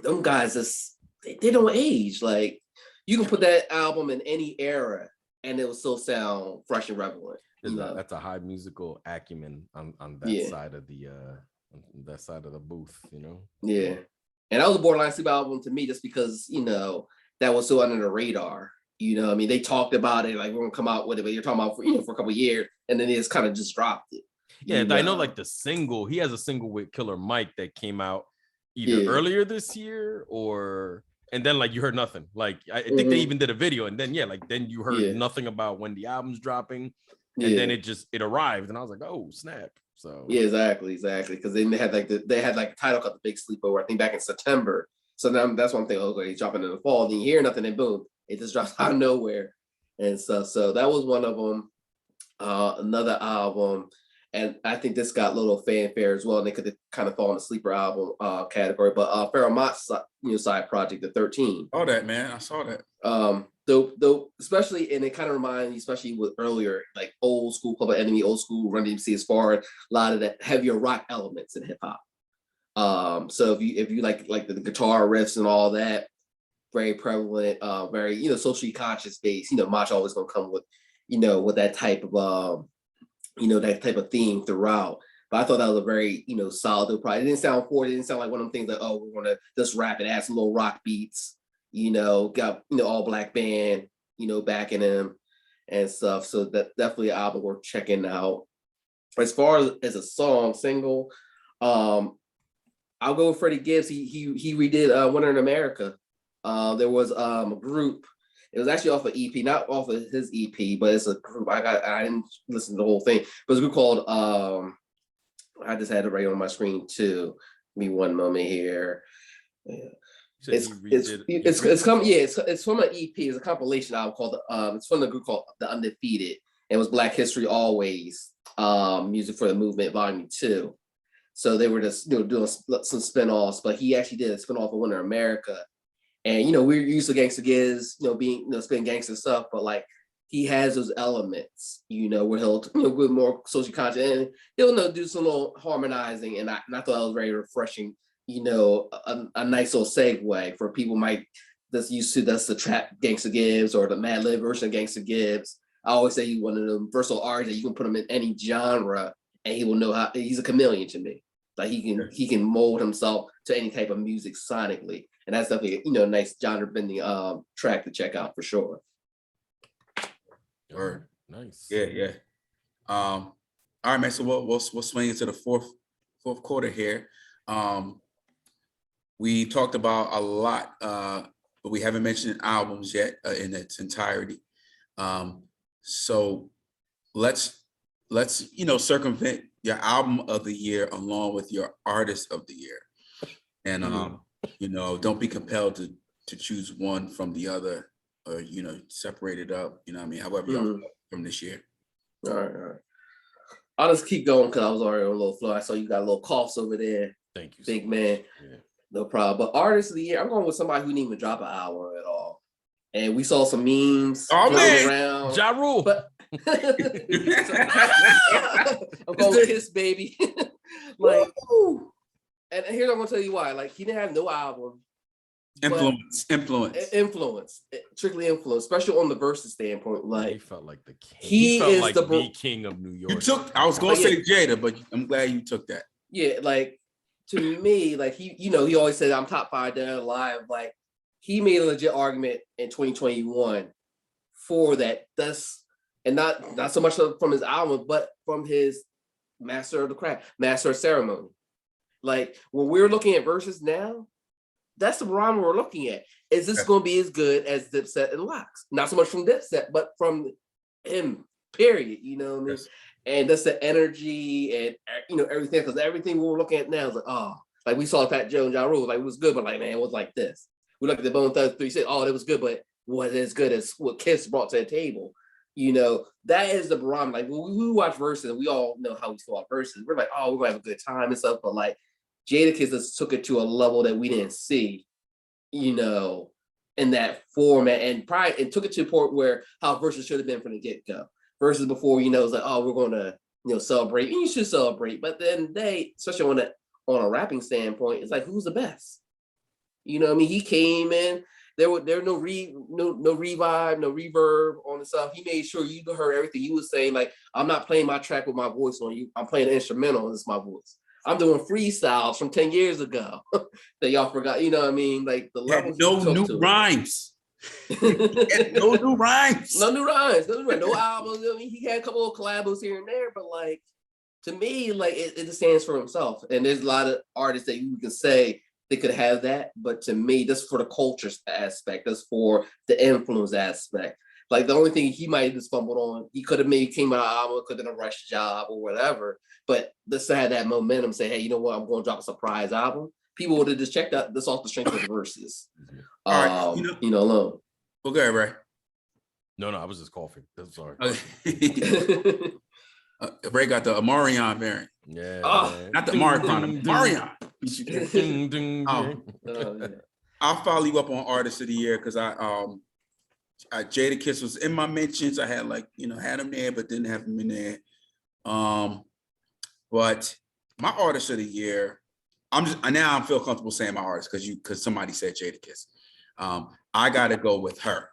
them guys just they don't age. Like you can put that album in any era and it will still sound fresh and relevant. That's a high musical acumen on that side of the booth, you know. Yeah, and that was a Borderline Sleep album to me just because that was so under the radar. I mean, they talked about it like we're gonna come out with it, but you're talking about for a couple of years, and then they just kind of just dropped it. Yeah, I know like the single. He has a single with Killer Mike that came out either earlier this year and then like you heard nothing. Like I think they even did a video, and then then you heard nothing about when the album's dropping, and then it arrived, and I was like, oh snap. So yeah, exactly, because they had like a title called The Big Sleepover, I think back in September. So now that's one thing. Okay, he's dropping in the fall, then you hear nothing, and boom, it just drops out of nowhere and stuff. So that was one of them. Another album, and I think this got little fanfare as well, and they could kind of fall in the sleeper album category. But Pharoah Mott's side project, The 13. Oh, that man, I saw that. Though, especially, and it kind of reminds me, especially with earlier, like old school Public Enemy, old school Run DMC, as far as a lot of the heavier rock elements in hip hop. So if you like the guitar riffs and all that, very prevalent, very socially conscious bass. Mach always gonna come with with that type of that type of theme throughout. But I thought that was a very solid project. It didn't sound forward. It didn't sound like one of them things like, oh, we're gonna just rap and add some little rock beats. Got all black band backing him and stuff. So that definitely an album worth checking out. As far as a song single, I'll go with Freddie Gibbs. He redid Winter in America. There was a group. It was actually off of EP, not off of his EP, but it's a group. I didn't listen to the whole thing, but it's a group called I just had it right on my screen too. me one moment here. Yeah. You said you It's from an EP. It's a compilation album called it's from the group called The Undefeated. It was Black History Always, Music for the Movement Volume 2. So they were just doing some spinoffs, but he actually did a spinoff of Winter America. And we're used to Gangsta Giz, being spinning gangster stuff, but like he has those elements, where he'll with more social content, and he'll do some little harmonizing, and I thought that was very refreshing. A nice little segue for people that's the trap Gangsta Gibbs or the Mad Lib version of Gangsta Gibbs. I always say he's one of them versatile artists that you can put him in any genre and he will know how. He's a chameleon to me. Like he can mold himself to any type of music sonically, and that's definitely a nice genre bending track to check out for sure. Word. Nice. Yeah. All right, man. So we'll swing into the fourth quarter here. We talked about a lot, but we haven't mentioned albums yet in its entirety. So let's circumvent your album of the year along with your artist of the year, and don't be compelled to choose one from the other, or separate it up. However y'all feel from this year. All right. I'll just keep going because I was already on a little flow. I saw you got a little coughs over there. Thank you, big man. Yeah. No problem. But artist of the year, I'm going with somebody who didn't even drop an album at all. And we saw some memes around. Ja Rule. But I'm going with Kiss Baby. And here's I'm gonna tell you why. Like he didn't have no album. Influence. Strictly influence, especially on the versus standpoint. Like he felt like the king. He felt is like the king of New York. I was gonna say Jada, but I'm glad you took that. Yeah, like to me, like he always said I'm top 5 dead or alive. Like he made a legit argument in 2021 for that. And not so much from his album, but from his Master of the Craft, Master of Ceremony. Like when we're looking at verses now, that's the barometer we're looking at. Is this going to be as good as Dipset and Lox? Not so much from Dipset, but from him, period. You know what I mean? Yes. And that's the energy and everything, because everything we're looking at now is like we saw Fat Joe and Ja Rule, like it was good, but like man, it was like this. We look at the Bone Thugs 3 said, it was good, but was it as good as what Kiss brought to the table? That is the barometer. Like when we watch verses, we all know how we feel about verses. We're like, we're gonna have a good time and stuff, but like Jadakiss just took it to a level that we didn't see, in that format, and took it to a point where how verses should have been from the get-go. Versus before, it's like, we're gonna, celebrate. And you should celebrate, but then especially on a rapping standpoint, it's like, who's the best? He came in. There were no revive, no reverb on the stuff. He made sure you heard everything he was saying. Like, I'm not playing my track with my voice on you. I'm playing an instrumental. This is my voice. I'm doing freestyles from 10 years ago that y'all forgot. You know what I mean? Like the levels. No new rhymes. No new rhymes. No new rhymes. No albums. I mean, he had a couple of collabos here and there, but like to me, like it just stands for himself. And there's a lot of artists that you can say they could have that, but to me, that's for the culture aspect. That's for the influence aspect. Like the only thing he might have just fumbled on, he could have maybe came out of album, could have been a rush job or whatever. But this had that momentum, say, hey, you know what? I'm going to drop a surprise album. People would have just checked out this off the strength of the verses. All right, alone. Well, go ahead, Ray. No, I was just coughing. I'm sorry. Okay. Ray got the Amarion variant. Yeah. Not the Amarion. I'll follow you up on Artist of the Year because Jadakiss was in my mentions. I had had him there, but didn't have him in there. But my Artist of the Year, I feel comfortable saying my artist because somebody said Jadakiss. I got to go with her.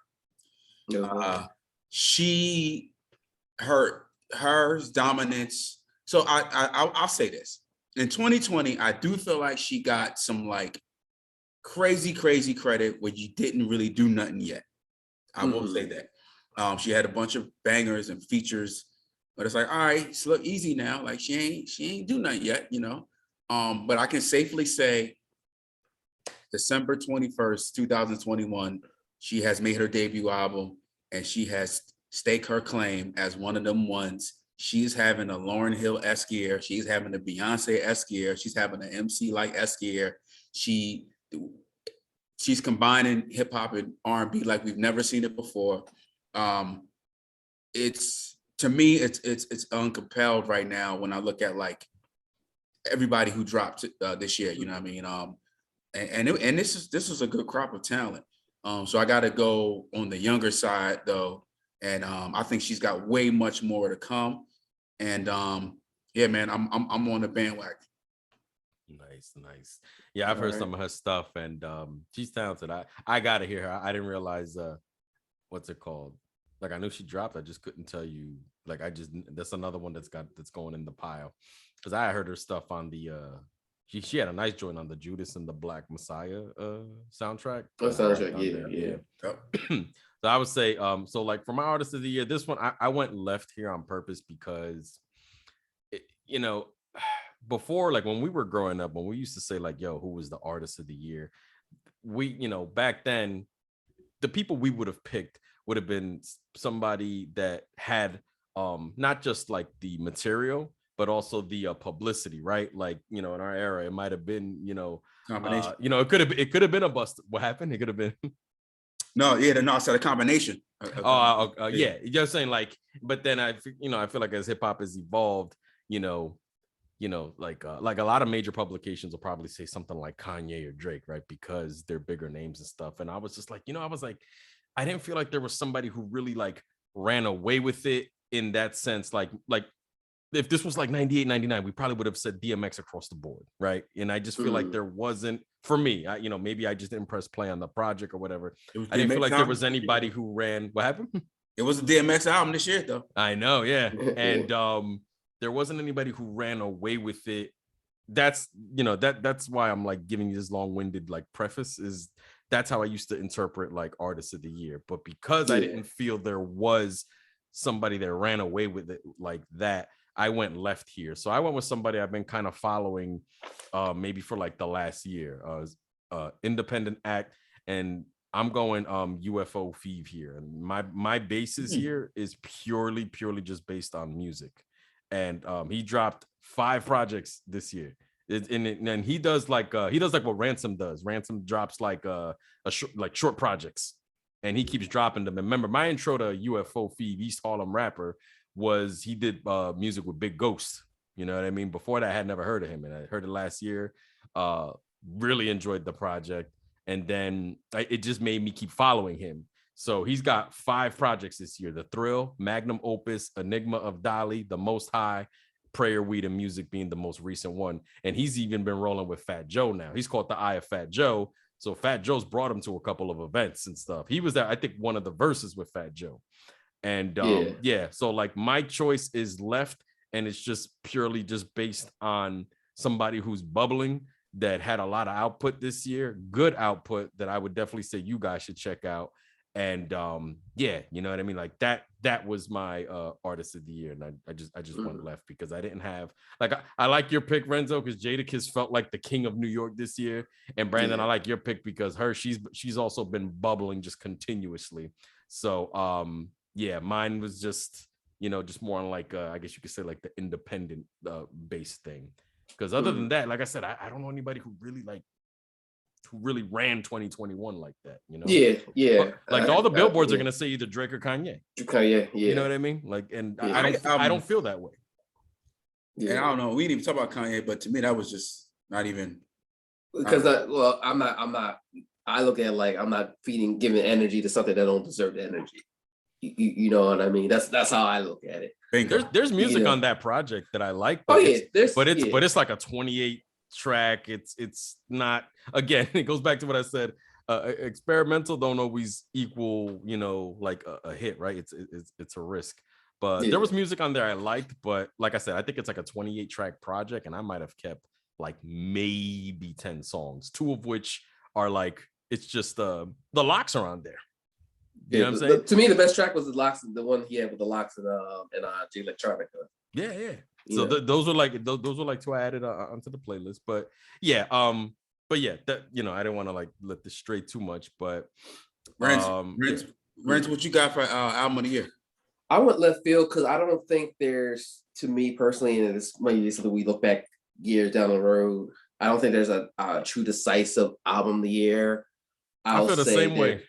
Her dominance. So I'll say this. In 2020, I do feel like she got some like crazy credit where you didn't really do nothing yet. I will say that. She had a bunch of bangers and features, but it's like, all right, it's a little easy now. Like she ain't do nothing yet, But I can safely say December 21st, 2021, she has made her debut album and she has staked her claim as one of them ones. She's having a Lauryn Hill-esque year. She's having a Beyonce-esque year. She's having an MC-like-esque year. She's combining hip hop and R&B like we've never seen it before. It's to me, it's uncompelled right now when I look at like everybody who dropped this year. You know what I mean? And this is a good crop of talent. So I got to go on the younger side though, and I think she's got way much more to come. And yeah, man, I'm on the bandwagon. Nice. Yeah, I've heard some of her stuff, and she's talented. I gotta hear her. I didn't realize what's it called? Like I knew she dropped. I just couldn't tell you. Like that's another one that's going in the pile, because I heard her stuff on the she had a nice joint on the Judas and the Black Messiah soundtrack. Yeah. So I would say so like for my artist of the year, this one I went left here on purpose because before, like when we were growing up, when we used to say like, yo, who was the artist of the year? We, back then, the people we would have picked would have been somebody that had not just like the material, but also the publicity, right? Like, in our era, it might have been, Combination. It could have been a bust. What happened? It could have been. I said a combination. Yeah, you're just saying like, but then I feel like as hip hop has evolved, like a lot of major publications will probably say something like Kanye or Drake, right? Because they're bigger names and stuff. And I was just like, I didn't feel like there was somebody who really like ran away with it in that sense. Like if this was like 98, 99, we probably would have said DMX across the board, right? And I just feel like there wasn't, for me, maybe I just didn't press play on the project or whatever. I didn't feel like there was anybody who ran. What happened? It was a DMX album this year, though. I know, yeah. And there wasn't anybody who ran away with it. That's why I'm like giving you this long-winded like preface, is that's how I used to interpret like artist of the year. But because I didn't feel there was somebody that ran away with it like that, I went left here. So I went with somebody I've been kind of following maybe for like the last year, independent act, and I'm going UFO Feeve here. And my basis here is purely just based on music. And he dropped 5 projects this year. And he does like what Ransom does. Ransom drops like short projects, and he keeps dropping them. And remember, my intro to UFO Feeve, East Harlem rapper, was he did music with Big Ghost. You know what I mean? Before that, I had never heard of him, and I heard it last year. Really enjoyed the project, and then it just made me keep following him. So he's got 5 projects this year: The Thrill, Magnum Opus, Enigma of Dolly, The Most High, Prayer, Weed, and Music being the most recent one. And he's even been rolling with Fat Joe now. He's called the Eye of Fat Joe. So Fat Joe's brought him to a couple of events and stuff. He was at, I think, one of the verses with Fat Joe. And so like my choice is left, and it's just purely just based on somebody who's bubbling, that had a lot of output this year, good output that I would definitely say you guys should check out. And you know what I mean? Like that was my artist of the year. And I just went left because I didn't have, like, I like your pick, Renzo, because Jadakiss felt like the king of New York this year. And Brandon, I like your pick because she's also been bubbling just continuously. So mine was just just more on like I guess you could say like the independent based thing. Because other than that, like I said, I don't know anybody who really ran 2021 like that, Yeah. Like all the billboards are gonna say either Drake or Kanye. Yeah. You know what I mean? Like, and I don't feel that way. Yeah. And I don't know. We didn't even talk about Kanye, but to me that was just not even. Because I'm not. I look at like I'm not giving energy to something that don't deserve the energy. You know what I mean? That's how I look at it. There's music on that project that I like. But it's like a 28 track. It's not, again, it goes back to what I said. Experimental don't always equal like a hit, right? It's a risk. But there was music on there I liked, but like I said, I think it's like a 28 track project, and I might have kept like maybe 10 songs, 2 of which are like, it's just the locks are on there. You know what I'm saying? To me, the best track was the locks, the one he had with the locks and G Electronica. Yeah. So those were like 2 I added onto the playlist. But yeah, that I didn't want to like let this stray too much. But Rent, what you got for album of the year? I went left field because I don't think there's, to me personally, and this might be something we look back years down the road. I don't think there's a true decisive album of the year. I feel the same way.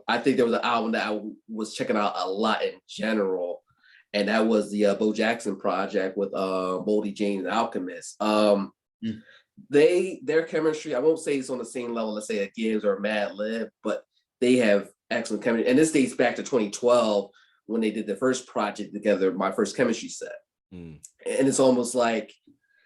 I think there was an album that I was checking out a lot in general, and that was the Bo Jackson project with Boldy James and Alchemist. Their chemistry, I won't say it's on the same level, let's say a Gibbs or Mad Lib, but they have excellent chemistry. And this dates back to 2012 when they did the first project together, My First Chemistry Set. And it's almost like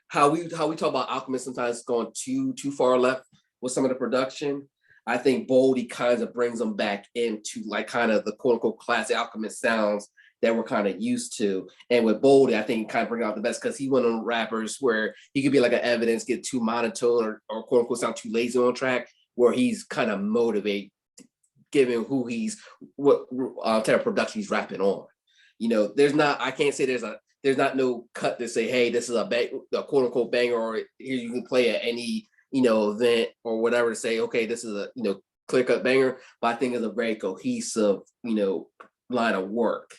how we talk about Alchemist sometimes going too far left with some of the production. I think Boldy kind of brings them back into like kind of the quote unquote classic Alchemist sounds that we're kind of used to. And with Boldy, I think kind of bring out the best because he went on rappers where he could be like an Evidence, get too monotone or quote unquote sound too lazy on track, where he's kind of motivate, given who what type of production he's rapping on. I can't say there's not no cut to say, hey, this is a quote unquote banger, or here you can play at any, event or whatever to say, okay, this is a, clear cut banger. But I think it's a very cohesive, line of work,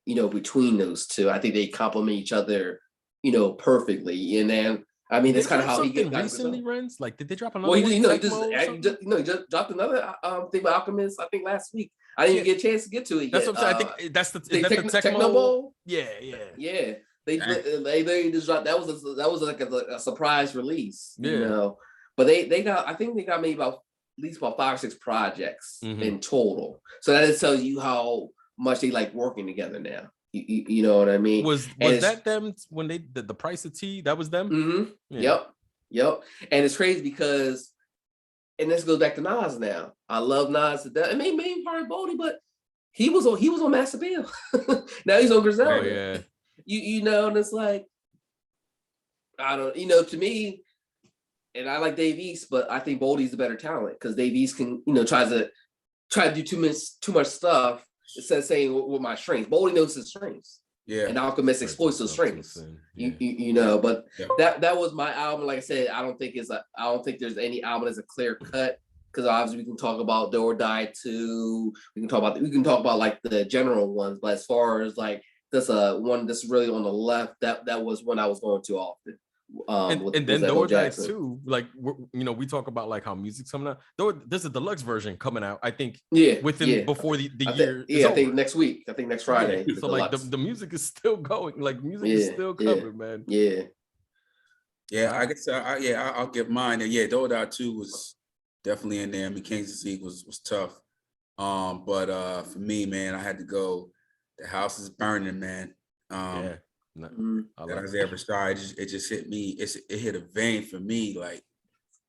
between those two. I think they complement each other, perfectly. And then, I mean, that's kind of how he gets recently, Renz. Like, did they drop another? Well, he just dropped another thing by Alchemist, I think last week. I didn't even get a chance to get to it. That's yet. what I'm saying. I think that's the Techno Bowl. Yeah. They just dropped. That was like a surprise release. Yeah. But they got. I think they got maybe at least about 5 or 6 projects in total. So that just tells you how much they like working together now. You know what I mean? Was that them when they did the Price of Tea? That was them. Mm-hmm. Yeah. Yep. And it's crazy because, and this goes back to Nas now. I love Nas to death. I mean, maybe part of Boldy, but he was on Master Bill. Now he's on Griselda. Oh yeah. And it's like, I don't. To me, and I like Dave East, but I think Boldy's the better talent because Dave East can, try to do too much stuff instead of saying what my strengths. Boldy knows his strengths. Yeah. And Alchemist exploits those strengths. Yeah. But that was my album. Like I said, I don't think there's any album that's a clear cut, because obviously we can talk about Do or Die 2. We can talk about like the general ones, but as far as like this one that's really on the left, that was one I was going to often. And then Do or Die 2, like we talk about like how music's coming out. Though there's a deluxe version coming out, I think. Before the year. I think next week. I think next Friday. So like the music is still going. Like music is still coming, man. Yeah. I guess I'll give mine. And Do or Die 2 was definitely in there. I mean, King's Disease was tough. But for me, man, I had to go. The House is Burning, man. That Isaiah Rashad, it just hit me. It hit a vein for me. Like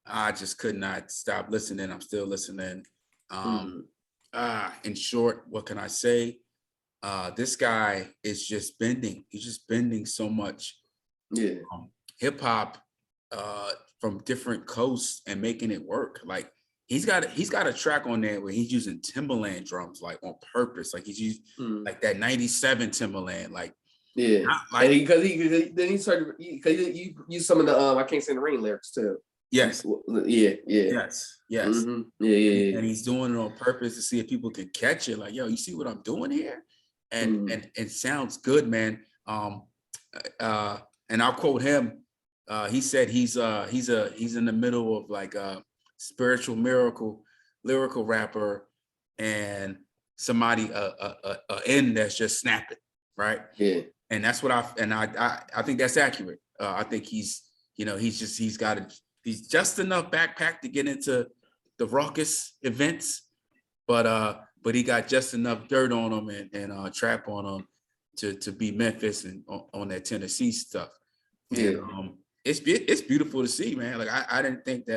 I just could not stop listening. I'm still listening. In short, what can I say? This guy is just bending. He's just bending so much. Hip hop from different coasts and making it work. Like he's got a track on there where he's using Timberland drums like on purpose. Like he's used like that 97 Timberland. Like and because he started because you use some of the I Can't Stand the Rain lyrics too. Yes. Yes. Mm-hmm. And he's doing it on purpose to see if people can catch it. Like, yo, you see what I'm doing here? And it sounds good, man. And I'll quote him. He said he's in the middle of like a spiritual miracle, lyrical rapper, and somebody a end that's just snapping, right? Yeah. And that's what I think that's accurate. I think he's just enough backpack to get into the raucous events, but he got just enough dirt on him and trap on him to be Memphis and on that Tennessee stuff. And it's beautiful to see, man. Like I didn't think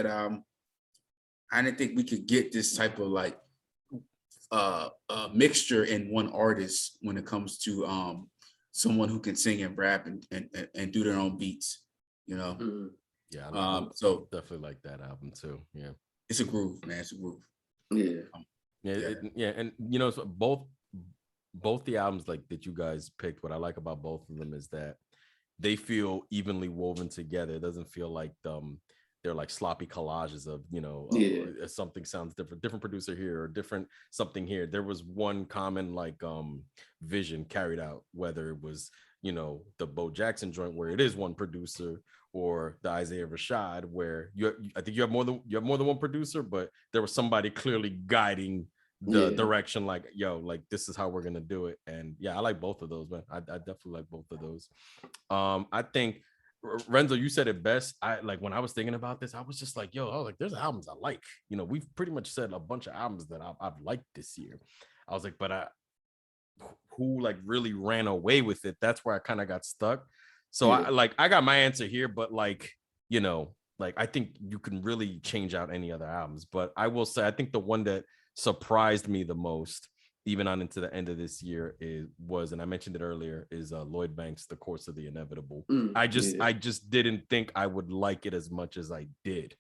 we could get this type of like mixture in one artist when it comes to someone who can sing and rap and do their own beats, Yeah, so definitely like that album too. Yeah, it's a groove, man. It's a groove. And so both the albums like that you guys picked. What I like about both of them is that they feel evenly woven together. It doesn't feel like they're like sloppy collages of, you know, something sounds different producer here or different something here. There was one common like vision carried out, whether it was, you know, the Bo Jackson joint where it is one producer, or the Isaiah Rashad where I think you have more than one producer, but there was somebody clearly guiding the direction, like, yo, like this is how we're gonna do it. And yeah, I like both of those, man. I definitely like both of those. I think Renzo, you said it best. I like when I was thinking about this, I was just like, yo, I was like, there's albums I like. You know, we've pretty much said a bunch of albums that I've liked this year. I was like, but who like really ran away with it? That's where I kind of got stuck. So I got my answer here, but like, you know, like I think you can really change out any other albums. But I will say, I think the one that surprised me the most, even on into the end of this year, was, and I mentioned it earlier, is Lloyd Banks, The Course of the Inevitable. I just didn't think I would like it as much as I did.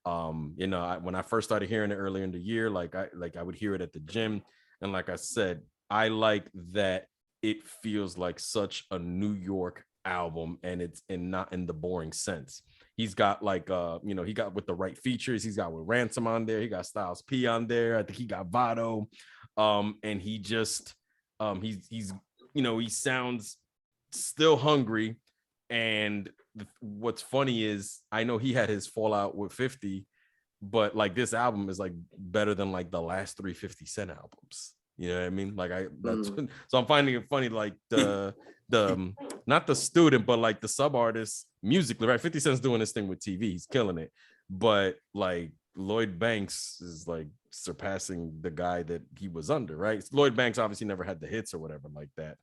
You know, when I first started hearing it earlier in the year, like I would hear it at the gym, and like I said, I like that it feels like such a New York album, and it's not in the boring sense. He's got like you know, he got with the right features. He's got with Ransom on there. He got Styles P on there. I think he got Vado. And he just he's you know, he sounds still hungry. And what's funny is I know he had his fallout with 50, but like this album is like better than like the last 3 50 Cent albums. You know what I mean? Like so I'm finding it funny, like the not the student, but like the sub artist musically, right? 50 Cent's doing this thing with TV, he's killing it, but like Lloyd Banks is like surpassing the guy that he was under, right? Lloyd Banks obviously never had the hits or whatever like that,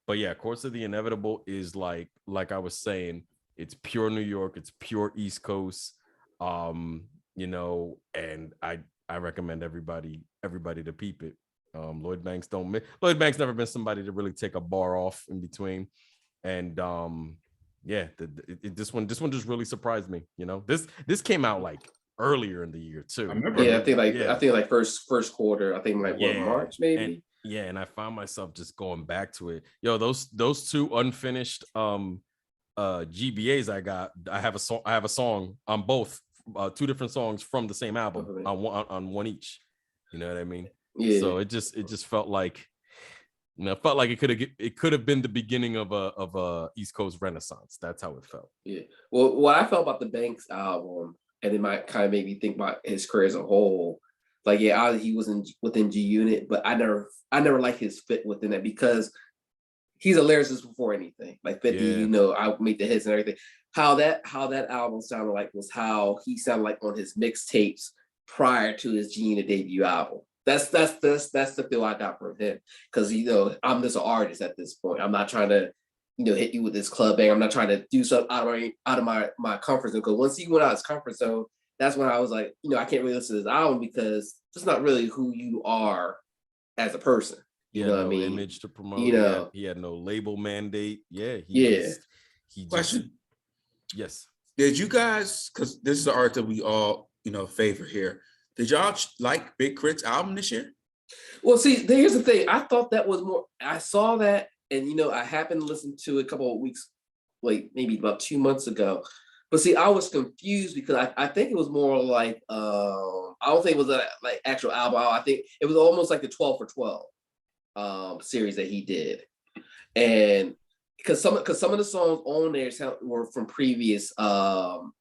but yeah, Course of the Inevitable is like I was saying, it's pure New York, it's pure East Coast, you know, and I recommend everybody to peep it. Lloyd Banks never been somebody to really take a bar off in between, and yeah, this one just really surprised me. You know, this came out like earlier in the year too. I think like first quarter. I think like March maybe. And I found myself just going back to it. Yo, those two unfinished GBAs I have a song on both, 2 different songs from the same album on one each. You know what I mean? Yeah. So it just felt like, you know, it could have been the beginning of a East Coast renaissance. That's how it felt. Yeah. Well, what I felt about the Banks album, and it might kind of make me think about his career as a whole. Like, yeah, he was within G Unit, but I never liked his fit within that, because he's a lyricist before anything. Like 50, you know, I made the hits and everything. How that album sounded like was how he sounded like on his mixtapes prior to his G Unit debut album. That's the feel I got from him, because, you know, I'm just an artist at this point. I'm not trying to, you know, hit you with this club bang. I'm not trying to do something out of my comfort zone. Because once he went out of his comfort zone, that's when I was like, you know, I can't really listen to this album, because it's not really who you are as a person. You know what I mean? Image to promote. You know, he had no label mandate. He Question. Yes. Did you guys? Because this is the art that we all, you know, favor here. Did y'all like Big Crit's album this year? Well, see, here's the thing. I thought that was more. I saw that, and, you know, I happened to listen to it a couple of weeks, like maybe about 2 months ago. But see, I was confused, because I think it was more like I don't think it was a like actual album. I think it was almost like the 12 for 12 series that he did, and because some of the songs on there were from previous quote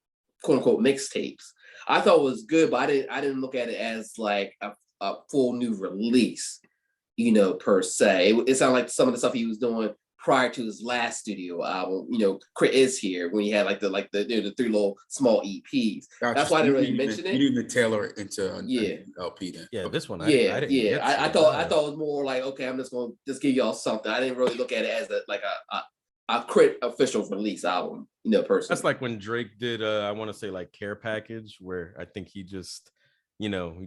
unquote mixtapes. I thought it was good, but I didn't look at it as like a full new release, you know, per se. It sounded like some of the stuff he was doing prior to his last studio album. You know, Crit Is Here, when he had like the 3 little small EPs. Gotcha. That's why I didn't really mention it. You didn't even tailor it into an LP then. Yeah, this one. I thought it was more like, okay, I'm just gonna give y'all something. I didn't really look at it as a Crit official release album, you know, personally. That's like when Drake did I want to say like Care Package, where I think he just, you know,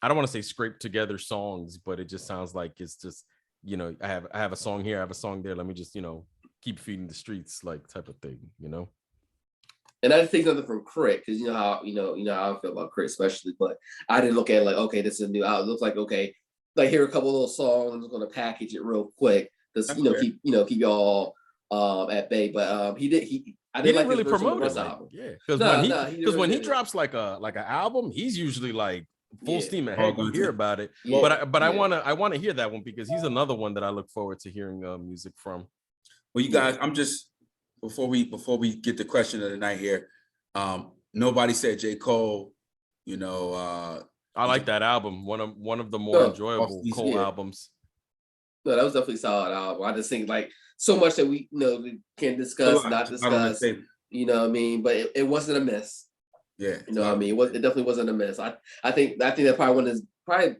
I don't want to say scraped together songs, but it just sounds like it's just, you know, I have a song here, I have a song there, let me just, you know, keep feeding the streets, like type of thing, you know. And I didn't think nothing from Crit, because you know how I feel about Crit especially, but I didn't look at it like, okay, this is a new album. It looks like, okay, like here are a couple little songs, I'm just gonna package it real quick, just keep y'all at bay. But I He didn't didn't like his really version of promote the it. Russ album. Yeah, because No, no, he when he didn't. drops like an album, he's usually like full Yeah. steam All ahead. You guns hear in. about it, Yeah, but yeah. I wanna hear that one because he's another one that I look forward to hearing music from. Well, you guys, I'm just before we get the question of the night here. Nobody said J. Cole. You know, I he like just that album. One of the more No, enjoyable off-season. Cole Yeah. albums. No, that was definitely a solid album. I just think like so much that we we can a discuss, lot. not It's a lot on the discuss. table. You know what I mean? But it wasn't a miss. Yeah, You know what I mean? It definitely wasn't a miss. I think that probably one is probably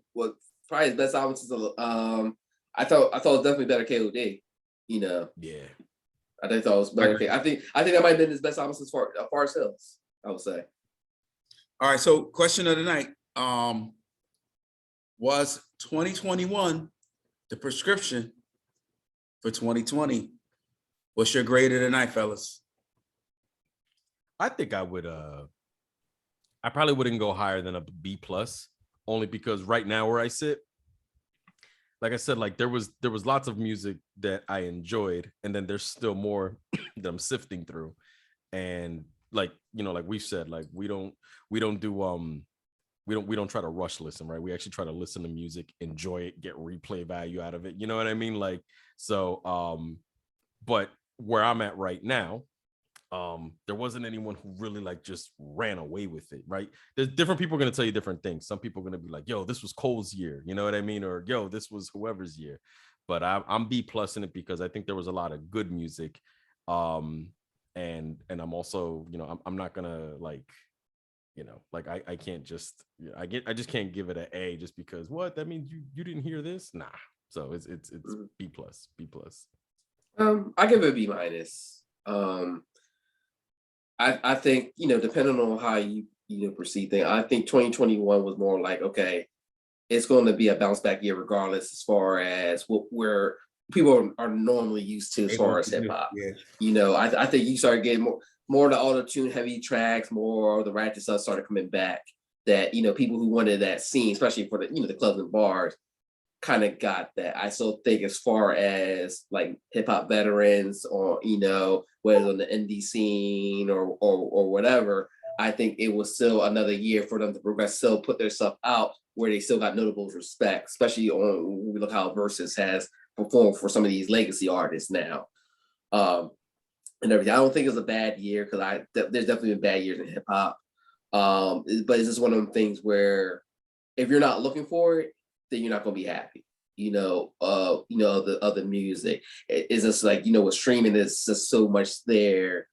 his best album since I thought it was definitely better KOD. You know, Yeah. I thought it was better. I think that might have been his best album since far as Hills, I would say. All right. So, question of the night: was 2021 the prescription for 2020? What's your grade of the night, fellas? I think I would I probably wouldn't go higher than a B plus, only because right now where I sit, like I said, like there was lots of music that I enjoyed, and then there's still more that I'm sifting through. And like, like we've said, like we don't do we don't try to rush listen, right? We actually try to listen to music, enjoy it, get replay value out of it. You know what I mean? Like, so but where I'm at right now, there wasn't anyone who really like just ran away with it, right? There's different people going to tell you different things. Some people are going to be like, yo, this was Cole's year, you know what I mean? Or yo, this was whoever's year. But I'm B plus in it because I think there was a lot of good music. And I'm also, I'm not gonna like, like I can't just I just can't give it an A just because what that means you didn't hear this. Nah. So it's B plus. I give it a B minus. I think, depending on how you perceive things, I think 2021 was more like, okay, it's going to be a bounce back year regardless as far as where people are normally used to as far as hip hop. Yeah. I think you started getting more of the auto-tune heavy tracks, more of the ratchet stuff started coming back that, people who wanted that scene, especially for the clubs and bars, kind of got that. I still think as far as like hip hop veterans or, whether on the indie scene or whatever, I think it was still another year for them to progress, still put their stuff out where they still got notable respect, especially when we look how Versus has performed for some of these legacy artists now. And everything. I don't think it's a bad year because there's definitely been bad years in hip hop. But it's just one of them things where if you're not looking for it, then you're not gonna be happy. The other music. It's just like, with streaming, there's just so much there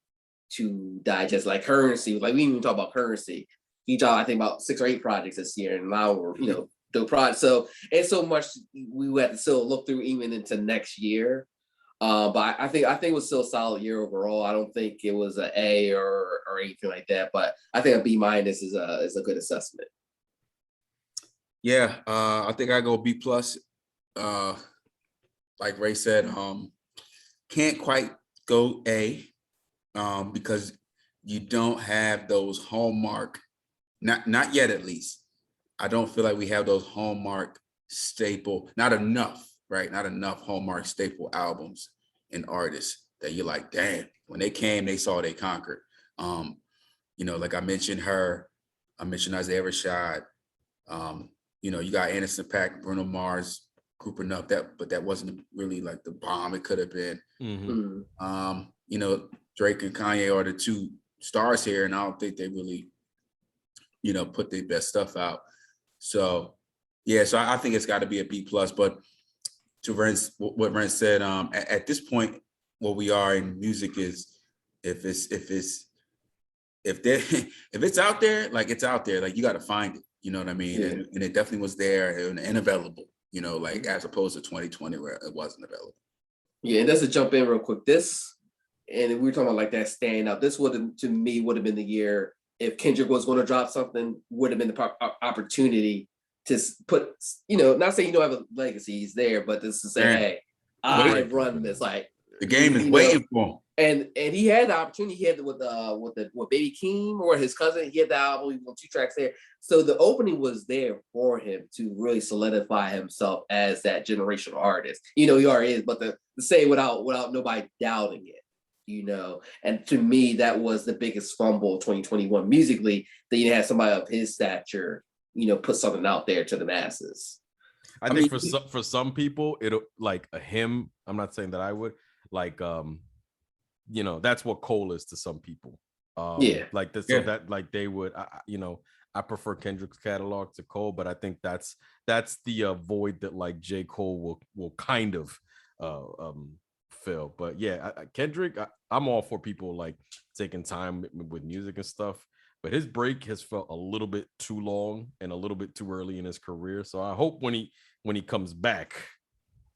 to digest. Like Currency, like we didn't even talk about Currency. He dropped, I think, about 6 or 8 projects this year, and now we're, the project. So it's so much we had to still look through even into next year. But I think it was still a solid year overall. I don't think it was an A or anything like that. But I think a B minus is a good assessment. Yeah, I think I go B plus. Like Ray said, can't quite go A, because you don't have those hallmark, not yet at least. I don't feel like we have those hallmark staple, not enough, right? Not enough hallmark staple albums and artists that you're like, damn, when they came, they saw they conquered. Like I mentioned her, I mentioned Isaiah Rashad. You got Anderson .Paak, Bruno Mars grouping up but that wasn't really like the bomb it could have been. Mm-hmm. Drake and Kanye are the 2 stars here, and I don't think they really, put their best stuff out. So, yeah, so I think it's got to be a B plus. But to what Ren said, at this point, what we are in music is if it's out there, like it's out there, like you got to find it. You know what I mean? Yeah. And it definitely was there and available, like as opposed to 2020 where it wasn't available. Yeah, and just to jump in real quick, and we were talking about like that stand out. This would have been the year if Kendrick was going to drop something, would have been the opportunity to put, not saying you don't have a legacy, he's there, but just to say, hey, I run this. Like the game is waiting for him. And he had the opportunity. He had with Baby Keem or his cousin. He had the album. He was 2 tracks there. So the opening was there for him to really solidify himself as that generational artist. He already is, but to say without nobody doubting it. And to me, that was the biggest fumble of 2021 musically, that you had somebody of his stature, put something out there to the masses. I think for some people, it'll like a hymn. I'm not saying that I would like, that's what Cole is to some people. Like this, so that like they would, I prefer Kendrick's catalog to Cole, but I think that's the void that like J. Cole will kind of fill. But yeah, Kendrick, I'm all for people like taking time with music and stuff. But his break has felt a little bit too long and a little bit too early in his career. So I hope when he comes back,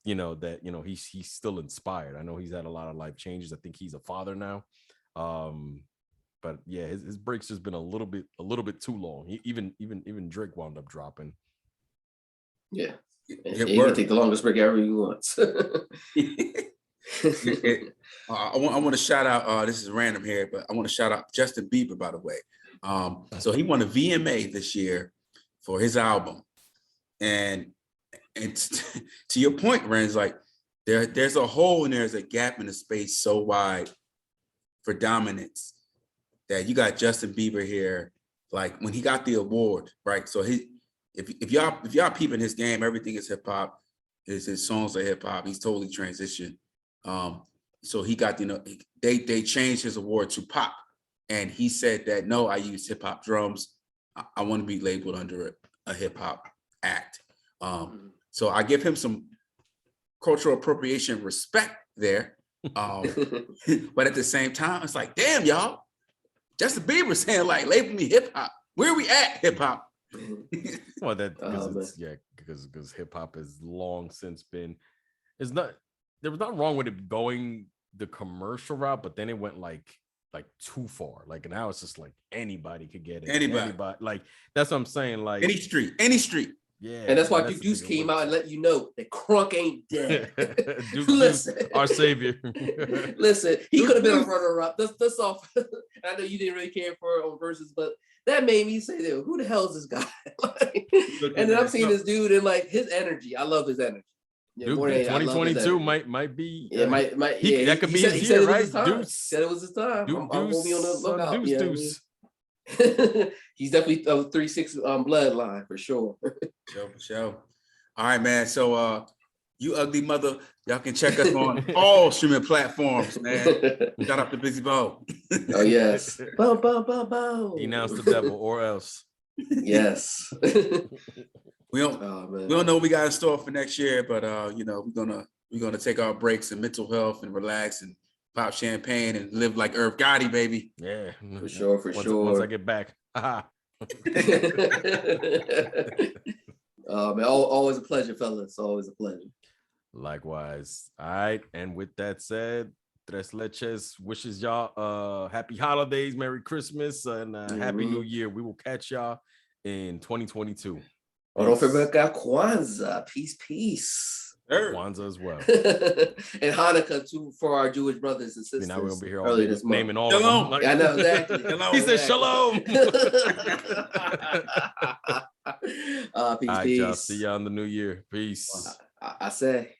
that he's still inspired. I know he's had a lot of life changes. I think he's a father now. But yeah, his breaks just been a little bit too long. Even Drake wound up dropping. Yeah, he can take the longest break ever he wants. I want to shout out. This is random here, but I want to shout out Justin Bieber, by the way. So he won a VMA this year for his album, and to your point, Renz, like there's a hole and there's a gap in the space so wide for dominance that you got Justin Bieber here. Like when he got the award, right? So if y'all peeping his game, everything is hip hop. His songs are hip hop. He's totally transitioned. So he got, they changed his award to pop, and he said that no, I use hip hop drums. I want to be labeled under a hip hop act. So I give him some cultural appropriation respect there. But at the same time, it's like, damn, y'all, Justin Bieber saying like, label me hip hop. Where are we at, hip hop? Well, because hip hop has long since been. There was nothing wrong with it going the commercial route, but then it went like too far. Like now it's just like anybody could get it. Anybody. Like that's what I'm saying. Like any street. Yeah, and that's why Deuce came out and let you know that Crunk ain't dead. Listen, our savior. Listen, he could have been a runner-up. That's off. I know you didn't really care for it on verses, but that made me say, "Who the hell is this guy?" And then I'm seeing this dude and like his energy. I love his energy. Yeah, dude, 2022 might be. Yeah, that could be his year, right? Deuce said it was his time. I'm gonna be on the lookout. Deuce. He's definitely a 3-6 bloodline for sure. For sure. All right, man. So you ugly mother, y'all can check us on all streaming platforms, man. Shout out to Busy Bo. Oh yes. Bow, bow, bow, bow. Denounce the devil or else. Yes. We don't know what we got in store for next year, but we're gonna take our breaks and mental health and relax and pop champagne and live like Irv Gotti, baby. Yeah, for sure. Once I get back. Man, always a pleasure, fellas. Always a pleasure. Likewise. All right, and with that said, Tres Leches wishes y'all happy holidays, Merry Christmas, and Happy New Year. We will catch y'all in 2022. Oh, don't forget Kwanzaa. Peace. Kwanzaa as well. And Hanukkah too for our Jewish brothers and sisters. Now we're gonna be here all day naming all shalom. of them. I know exactly. He said shalom. Peace. All right, y'all. See y'all in the new year. Peace. I say.